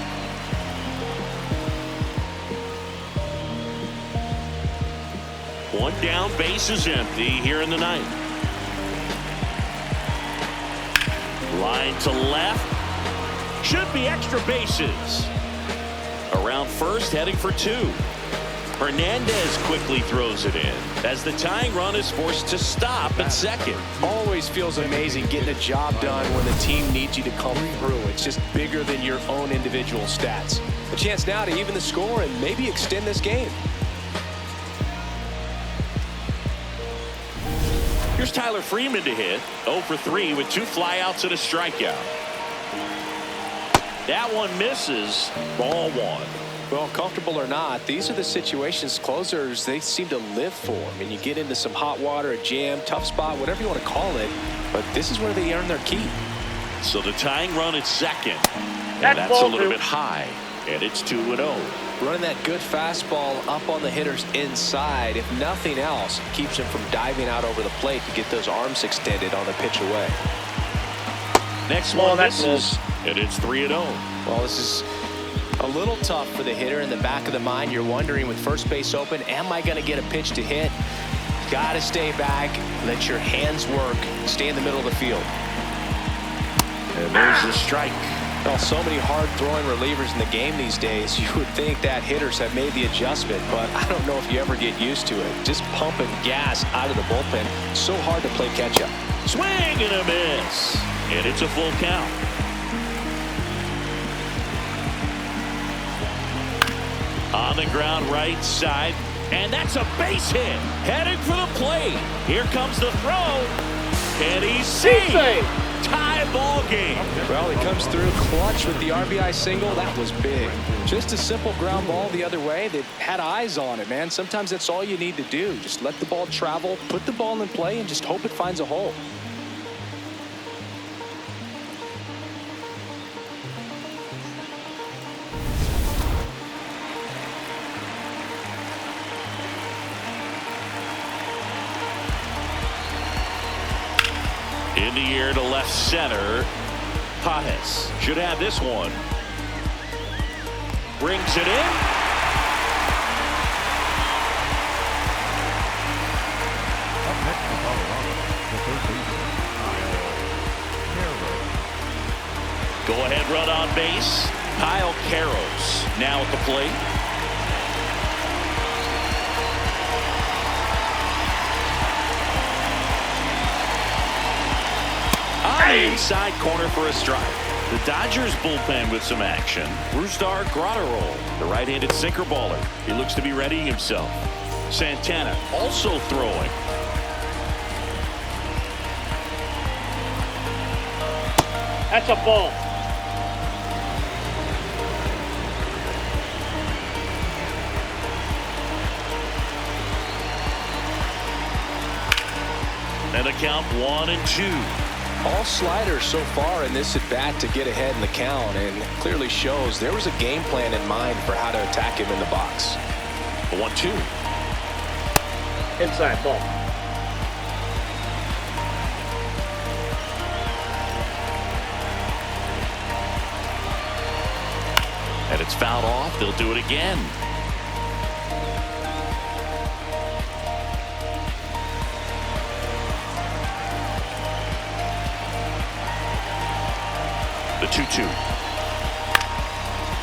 One down, base is empty here in the ninth. Line to left. Should be extra bases. Around first, heading for two. Hernandez quickly throws it in as the tying run is forced to stop at second. Always feels amazing getting a job done when the team needs you to come through. It's just bigger than your own individual stats. A chance now to even the score and maybe extend this game. Here's Tyler Freeman to hit. 0 for 3 with 2 flyouts and a strikeout. That one misses. Ball 1. Well, comfortable or not, these are the situations closers they seem to live for. I mean, you get into some hot water, a jam, tough spot, whatever you want to call it, but this is where they earn their keep. So the tying run at second. And that's a little bit high. And it's 2-0. Running that good fastball up on the hitter's inside, if nothing else, keeps him from diving out over the plate to get those arms extended on the pitch away. Next one misses, and it's 3-0. Well, this is a little tough for the hitter. In the back of the mind, you're wondering with first base open, am I going to get a pitch to hit? Got to stay back, let your hands work, stay in the middle of the field. And there's the strike. Well, so many hard-throwing relievers in the game these days, you would think that hitters have made the adjustment, but I don't know if you ever get used to it. Just pumping gas out of the bullpen, so hard to play catch-up. Swing and a miss, and it's a full count. On the ground right side, and that's a base hit. Heading for the plate. Here comes the throw, and he's safe. Tie ball game. Well, he comes through clutch with the RBI single. That was big. Just a simple ground ball the other way. They had eyes on it, man. Sometimes that's all you need to do. Just let the ball travel, put the ball in play, and just hope it finds a hole. In the air to left center. Pajes should have this one. Brings it in. Up next for Colorado, the third baseman, Kyle Carroll. Go ahead run on base. Kyle Carroll now at the plate. On the inside corner for a strike. The Dodgers bullpen with some action. Brusdar Graterol, the right-handed sinker baller. He looks to be readying himself. Santana also throwing. That's a ball. And a count 1-2. All sliders so far in this at-bat to get ahead in the count, and clearly shows there was a game plan in mind for how to attack him in the box. 1-2. Inside ball. And it's fouled off. They'll do it again. The 2-2.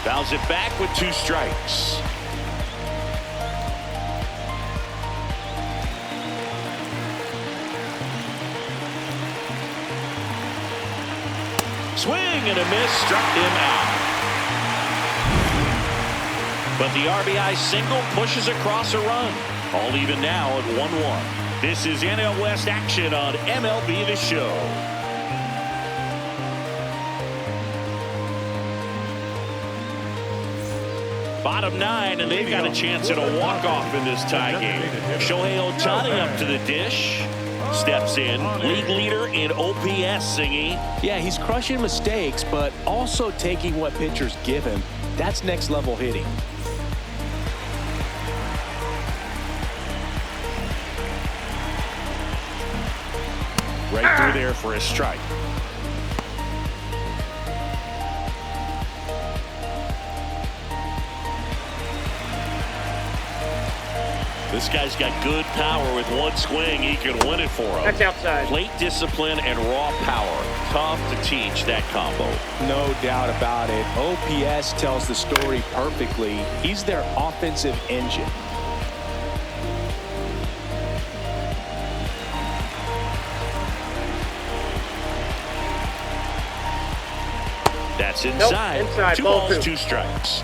Fouls it back with 2 strikes. Swing and a miss, struck him out. But the RBI single pushes across a run. All even now at 1-1. This is NL West action on MLB The Show. Bottom 9, and they've got a chance at a walk-off in this tie game. Shohei Ohtani up to the dish. Steps in, league leader in OPS, Singy. Yeah, he's crushing mistakes, but also taking what pitchers give him. That's next level hitting. Right through there for a strike. This guy's got good power. With one swing, he can win it for him. That's outside. Plate discipline and raw power. Tough to teach, that combo. No doubt about it. OPS tells the story perfectly. He's their offensive engine. That's inside. Nope, inside. 2 Ball balls, 2. 2 strikes.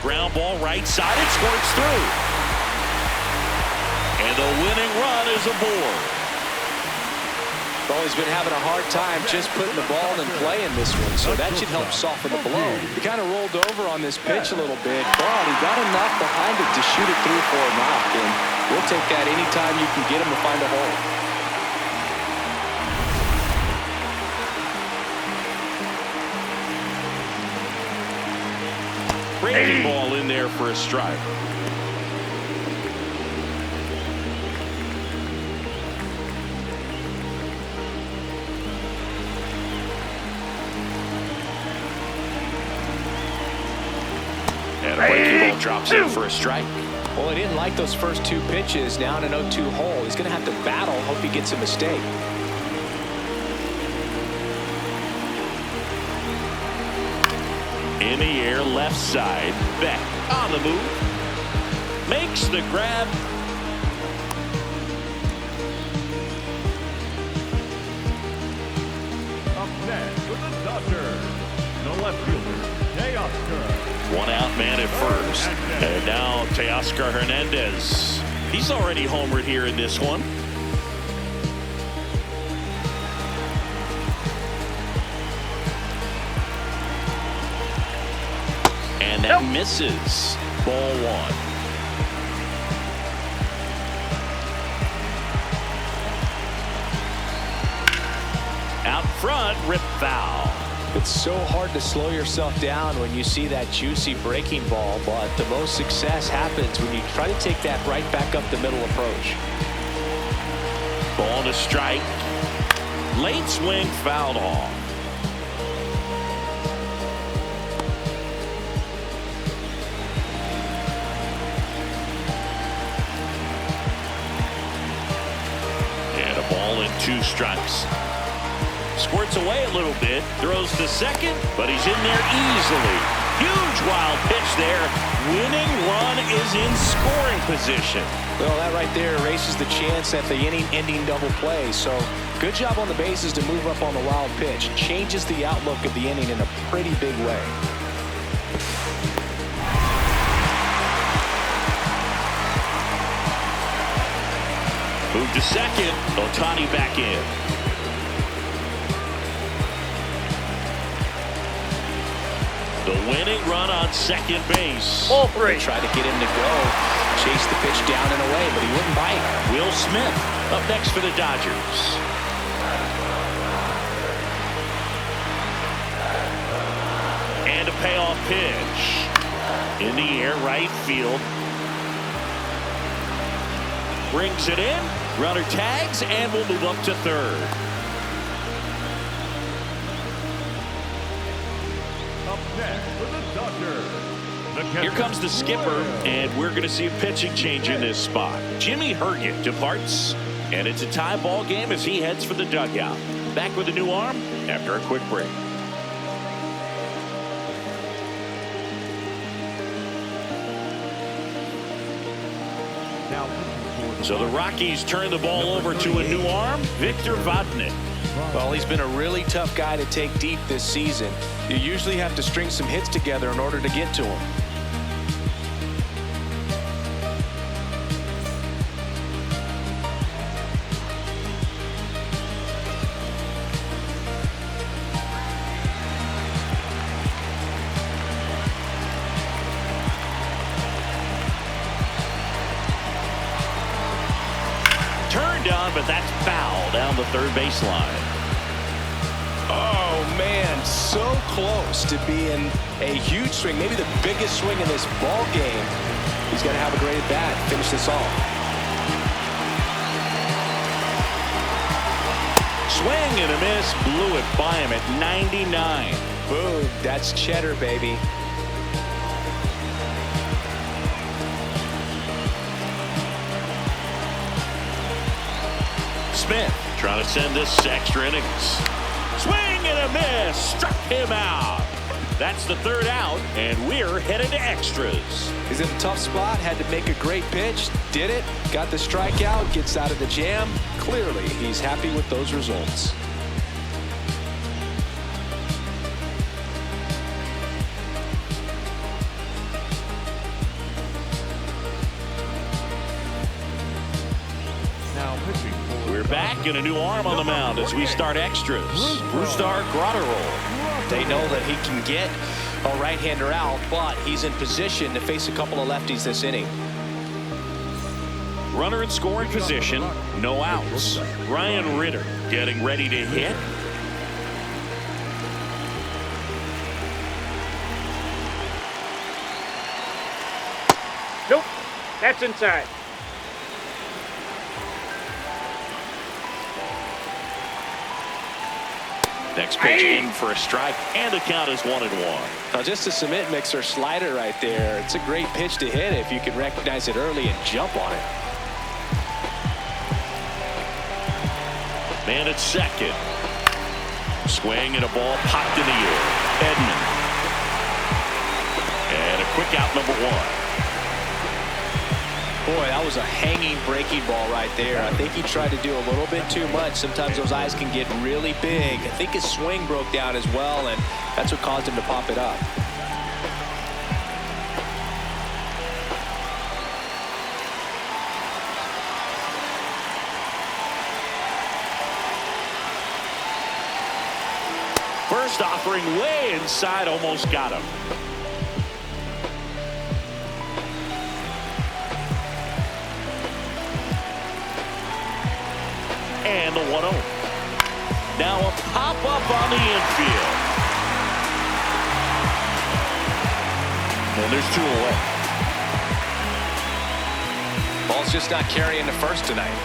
Ground ball right side, it squirts through. And the winning run is aboard. Well, he's been having a hard time just putting the ball in play in this one, so that should help soften the blow. He kind of rolled over on this pitch a little bit, but he got enough behind it to shoot it through for a knock, and we'll take that anytime you can get him to find a hole. Breaking ball in there for a strike. And a breaking ball drops in for a strike. Well, he didn't like those first 2 pitches. Now in an 0-2 hole, he's going to have to battle. Hope he gets a mistake. In the air, left side. Beck on the move. Makes the grab. Up next with the Dodgers, the left fielder, Teoscar. 1 out man at first. And now Teoscar Hernandez. He's already homered here in this one. And that misses. Ball 1. Out front, rip foul. It's so hard to slow yourself down when you see that juicy breaking ball, but the most success happens when you try to take that right back up the middle approach. Ball to strike. Late swing, fouled off. And a ball and 2 strikes. Squirts away a little bit, throws to second, but he's in there easily. Huge wild pitch there. Winning run is in scoring position. Well, that right there erases the chance at the inning-ending double play. So good job on the bases to move up on the wild pitch. Changes the outlook of the inning in a pretty big way. Move to second. Ohtani back in. The winning run on second base. Ball 3. Tried to get him to go. Chase the pitch down and away, but he wouldn't bite. Will Smith up next for the Dodgers. And a payoff pitch. In the air, right field. Brings it in. Runner tags and will move up to third. Up next for the Dodgers. Here comes the skipper, and we're going to see a pitching change in this spot. Jimmy Herget departs, and it's a tie ball game as he heads for the dugout. Back with a new arm after a quick break. So the Rockies turn the ball over to a new arm, Victor Vodnik. Well, he's been a really tough guy to take deep this season. You usually have to string some hits together in order to get to him. But that's foul down the third baseline. Oh, man, so close to being a huge swing, maybe the biggest swing in this ball game. He's got to have a great at-bat, finish this off. Swing and a miss, blew it by him at 99. Boom, that's cheddar, baby. Smith trying to send this extra innings. Swing and a miss, struck him out. That's the third out, and we're headed to extras. He's in a tough spot, had to make a great pitch, did it, got the strikeout, gets out of the jam. Clearly, he's happy with those results. We're back and a new arm on the mound as we start extras. Brusdar Graterol. They know that he can get a right-hander out, but he's in position to face a couple of lefties this inning. Runner in scoring position, no outs. Ryan Ritter getting ready to hit. Nope. That's inside. Next pitch in for a strike, and the count is 1-1. Now, just a cement mixer slider right there. It's a great pitch to hit if you can recognize it early and jump on it. Man at second. Swing and a ball popped in the air. Edman. And a quick out, number 1. Boy, that was a hanging breaking ball right there. I think he tried to do a little bit too much. Sometimes those eyes can get really big. I think his swing broke down as well, and that's what caused him to pop it up. First offering way inside, almost got him. And the 1-0. Now a pop-up on the infield. And there's 2 away. Ball's just not carrying the first tonight.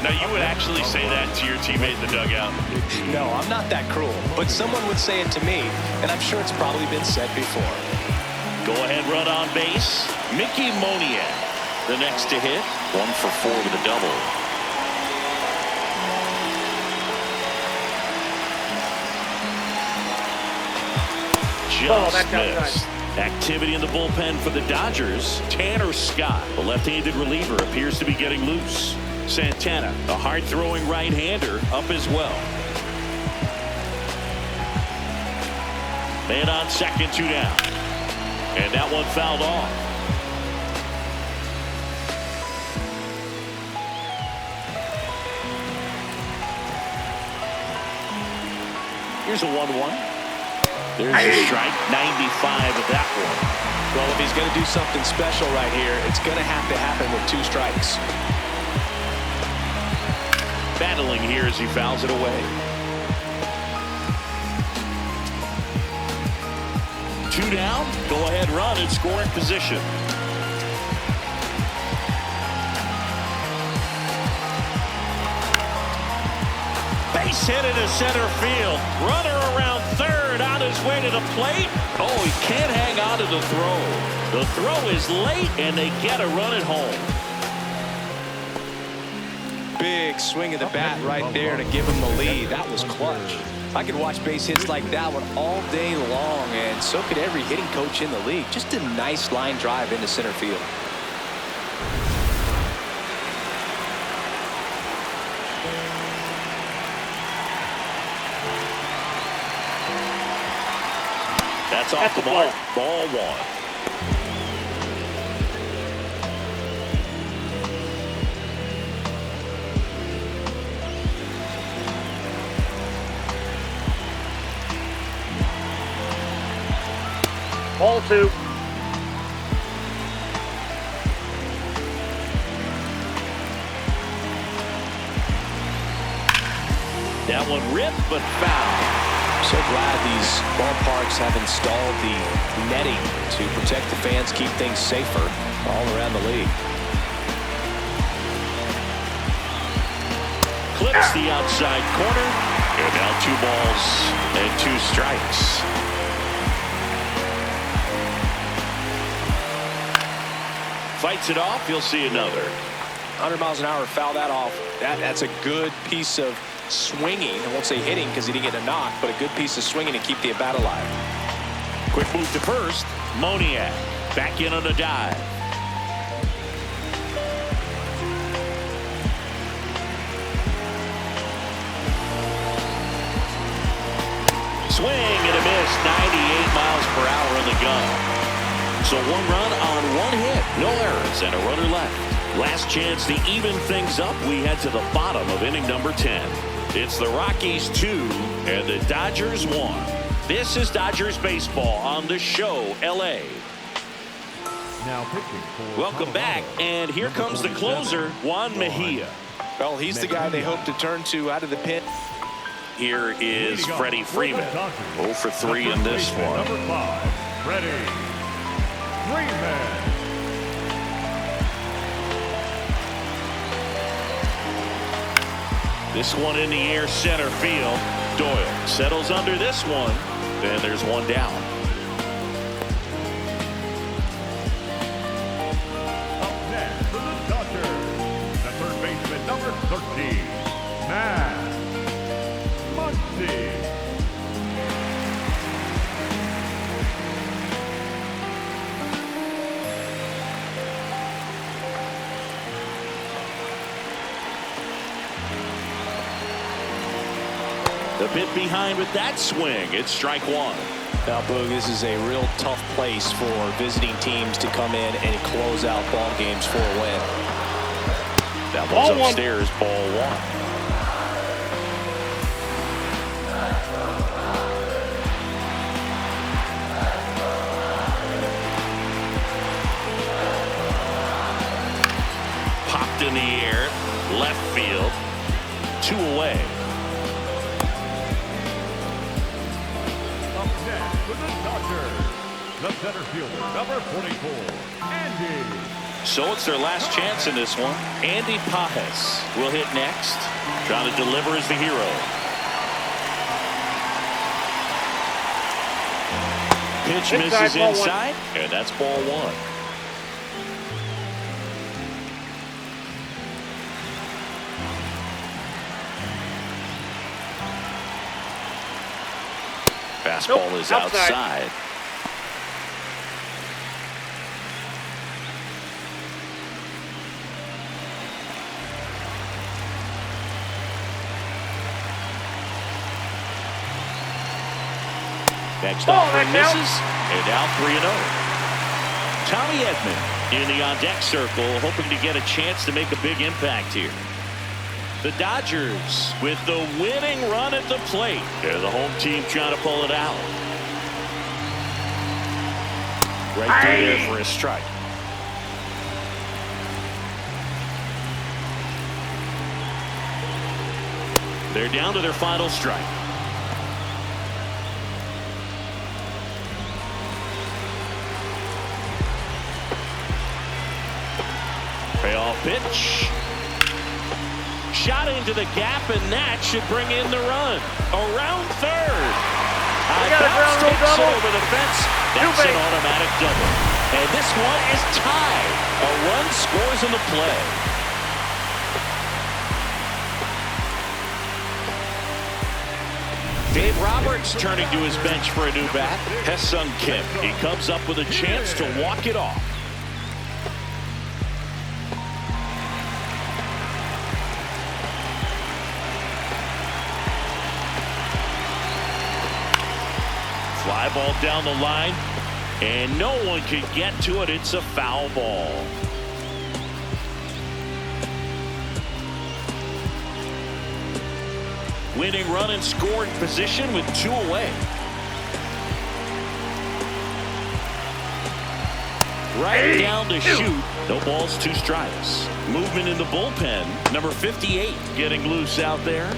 Now, you would actually say that to your teammate in the dugout? No, I'm not that cruel. But someone would say it to me, and I'm sure it's probably been said before. Go-ahead run on base. Mickey Moniak, the next to hit. 1 for 4 with a double. Just that's outside. missed. Activity in the bullpen for the Dodgers. Tanner Scott, the left-handed reliever, appears to be getting loose. Santana, a hard-throwing right-hander, up as well. Man on second, 2 down. And that one fouled off. Here's a 1-1. There's a strike, 95 at that one. Well, if he's going to do something special right here, it's going to have to happen with 2 strikes. Battling here as he fouls it away. 2 down, go ahead run in scoring position. Base hit into center field. Runner around third on his way to the plate. Oh, he can't hang on to the throw. The throw is late and they get a run at home. Big swing of the bat right there to give him the lead. That was clutch. I could watch base hits like that one all day long, and so could every hitting coach in the league. Just a nice line drive into center field. That's off the mark. Ball 1. Ball 2. That one ripped but foul. So glad these ballparks have installed the netting to protect the fans, keep things safer all around the league. Clips the outside corner. And now 2 balls and 2 strikes. Fights it off. You'll see another. 100 miles an hour, foul that off. That's a good piece of swinging. I won't say hitting because he didn't get a knock, but a good piece of swinging to keep the at bat alive. Quick move to first. Moniak back in on a dive. Swing and a miss. 98 miles per hour in the gun. So 1 run on 1 hit. No errors and a runner left. Last chance to even things up. We head to the bottom of inning number 10. It's the Rockies 2 and the Dodgers 1. This is Dodgers baseball on the show, LA. Now pitching for Welcome back, and here comes the closer, Juan Mejia. Well, he's the guy they hope to turn to out of the pit. Here is Freddie Freeman. 0 for 3 in this one. Number 5, Freddie Freeman. This one in the air, center field. Doyle settles under this one. Then there's 1 down. Up next for the Dodgers, the third baseman, number 13, Matt Muncy. The bit behind with that swing. It's strike 1. Now, Boog, this is a real tough place for visiting teams to come in and close out ball games for a win. That one's upstairs, ball 1. Popped in the air, left field, 2 away. The center fielder, number 44, Andy. So it's their last chance in this one. Andy Pajes will hit next. Trying to deliver as the hero. Pitch misses inside, and that's ball 1. Fastball is outside. Next Ball, offering that's out. misses, and now 3-0. Tommy Edman in the on-deck circle, hoping to get a chance to make a big impact here. The Dodgers with the winning run at the plate. They're the home team trying to pull it out. Right through there for a strike. They're down to their final strike. Payoff pitch. Shot into the gap, and that should bring in the run. Around third. We got a ground rule Takes it double. over the fence. That's an automatic double. And this one is tied. A run scores in the play. Dave Roberts turning to his bench for a new bat. Hesung Kim. He comes up with a chance to walk it off. Fly ball down the line, and no one can get to it. It's a foul ball. Winning run in scoring position with 2 away. Right down to shoot. No balls, 2 strikes. Movement in the bullpen. Number 58 getting loose out there.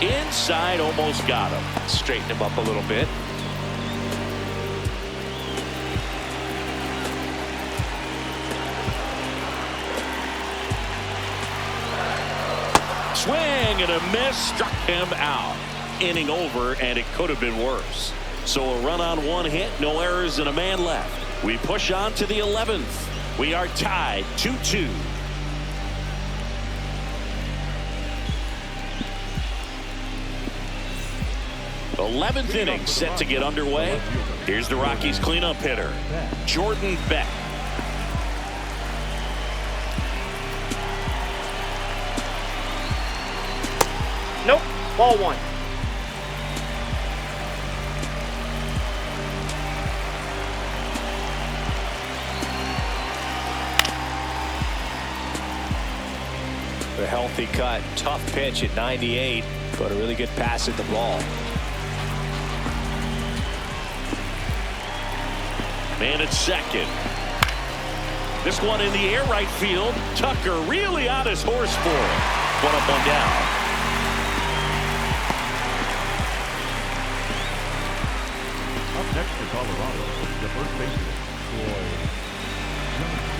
Inside, almost got him. Straighten him up a little bit. Swing and a miss, struck him out. Inning over, and it could have been worse. So a run on 1 hit, no errors, and a man left. We push on to the 11th. We are tied 2-2. The 11th inning set to get underway. Here's the Rockies cleanup hitter, Jordan Beck. Nope. Ball 1. A healthy cut. Tough pitch at 98, but a really good pass at the ball. Man at second. This one in the air right field. Tucker really on his horse for it. 1 up, 1 down. Up next for Colorado, the first baseman, Troy Johnson.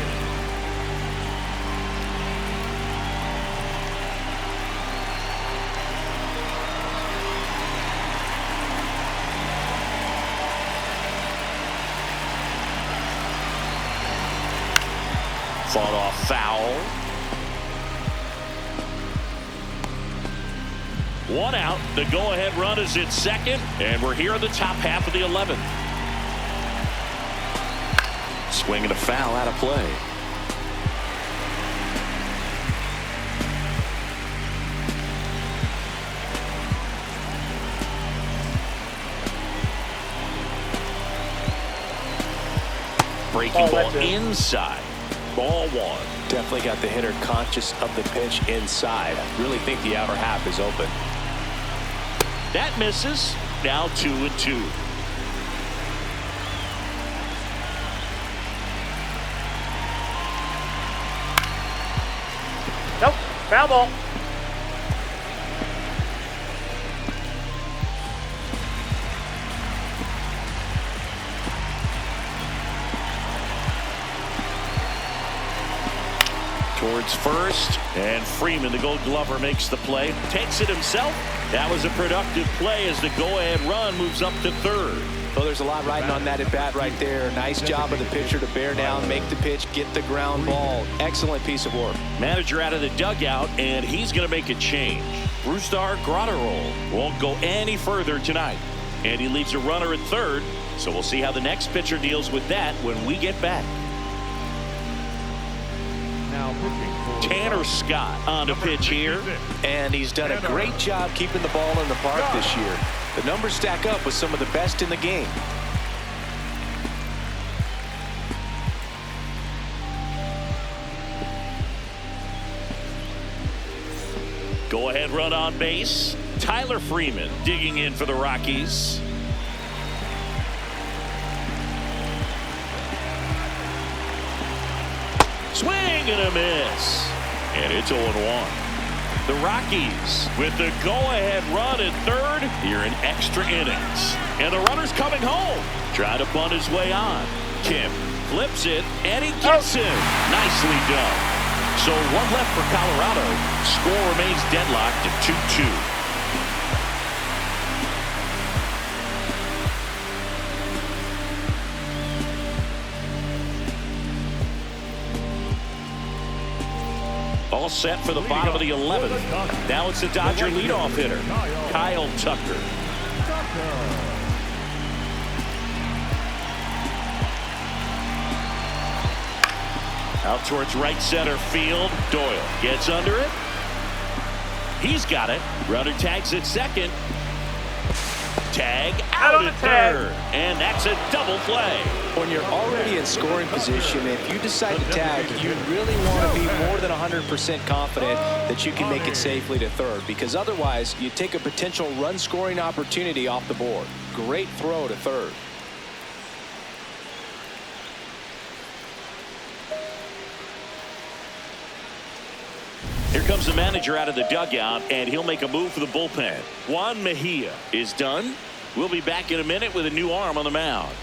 Fought off foul. 1 out. The go-ahead run is at second, and we're here in the top half of the 11th. Swinging a foul out of play. Breaking ball inside. Ball 1. Definitely got the hitter conscious of the pitch inside. I really think the outer half is open. That misses. Now 2-2. Nope. Foul ball. Towards first, and Freeman, the Gold Glover, makes the play. Takes it himself. That was a productive play as the go-ahead run moves up to third. Well, there's a lot riding on that at bat right there. Nice job of the pitcher to bear down, make the pitch, get the ground ball. Excellent piece of work. Manager out of the dugout, and he's going to make a change. Brusdar Graterol won't go any further tonight. And he leaves a runner at third, so we'll see how the next pitcher deals with that when we get back. pitching for the Tanner Rockies, Scott on the pitch here. And he's done a great job keeping the ball in the park this year. The numbers stack up with some of the best in the game. Go ahead run on base. Tyler Freeman digging in for the Rockies. Swing and a miss. And it's 0-1. The Rockies with the go-ahead run at third here in extra innings. And the runner's coming home. Trying to bunt his way on. Kim flips it, and he gets him. Nicely done. So one left for Colorado. Score remains deadlocked at 2-2. All set for the bottom of the 11th. Now it's the Dodger leadoff hitter, Kyle Tucker. Out towards right center field. Doyle gets under it. He's got it. Runner tags at second. Tag out at third. And that's a double play. When you're already in scoring position, if you decide to tag, you really want to be more than 100% confident that you can make it safely to third, because otherwise you take a potential run scoring opportunity off the board. Great throw to third. Here comes the manager out of the dugout, and he'll make a move for the bullpen. Juan Mejia is done. We'll be back in a minute with a new arm on the mound.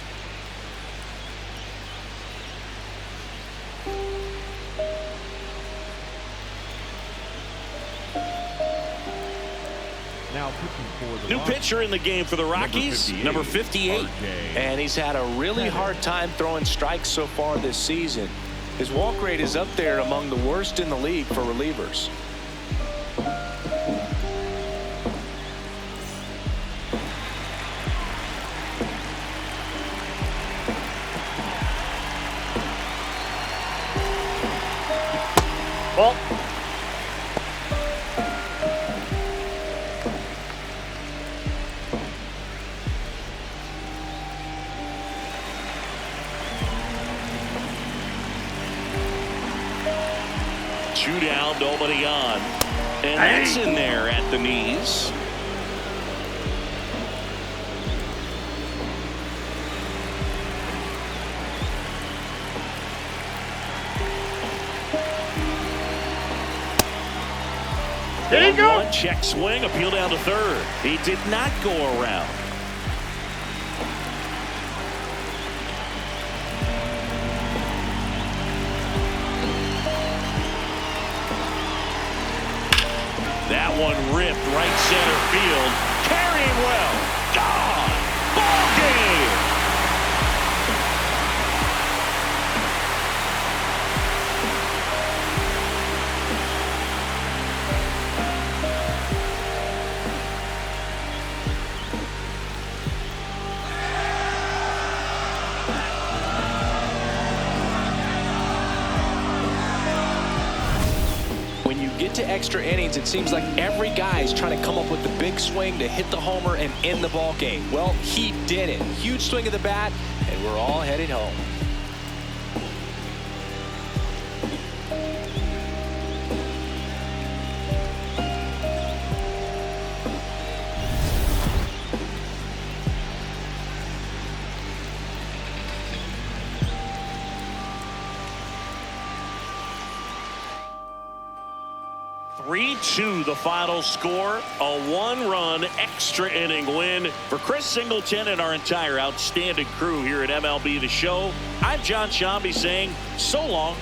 Now pitching for the New Rockies, pitcher in the game for the Rockies, number 58. And he's had a really hard time throwing strikes so far this season. His walk rate is up there among the worst in the league for relievers. Ball. Two down, nobody on. And that's in there at the knees. There you go. One check swing, appeal down to third. He did not go around. That one ripped right center field. Carrying well. Gone. Ball game. Get to extra innings, it seems like every guy is trying to come up with the big swing to hit the homer and end the ball game. Well, he did it. Huge swing of the bat, and we're all headed home. (3-2) the final score. A one-run extra inning win for Chris Singleton and our entire outstanding crew here at MLB The Show. I'm John Shambi saying so long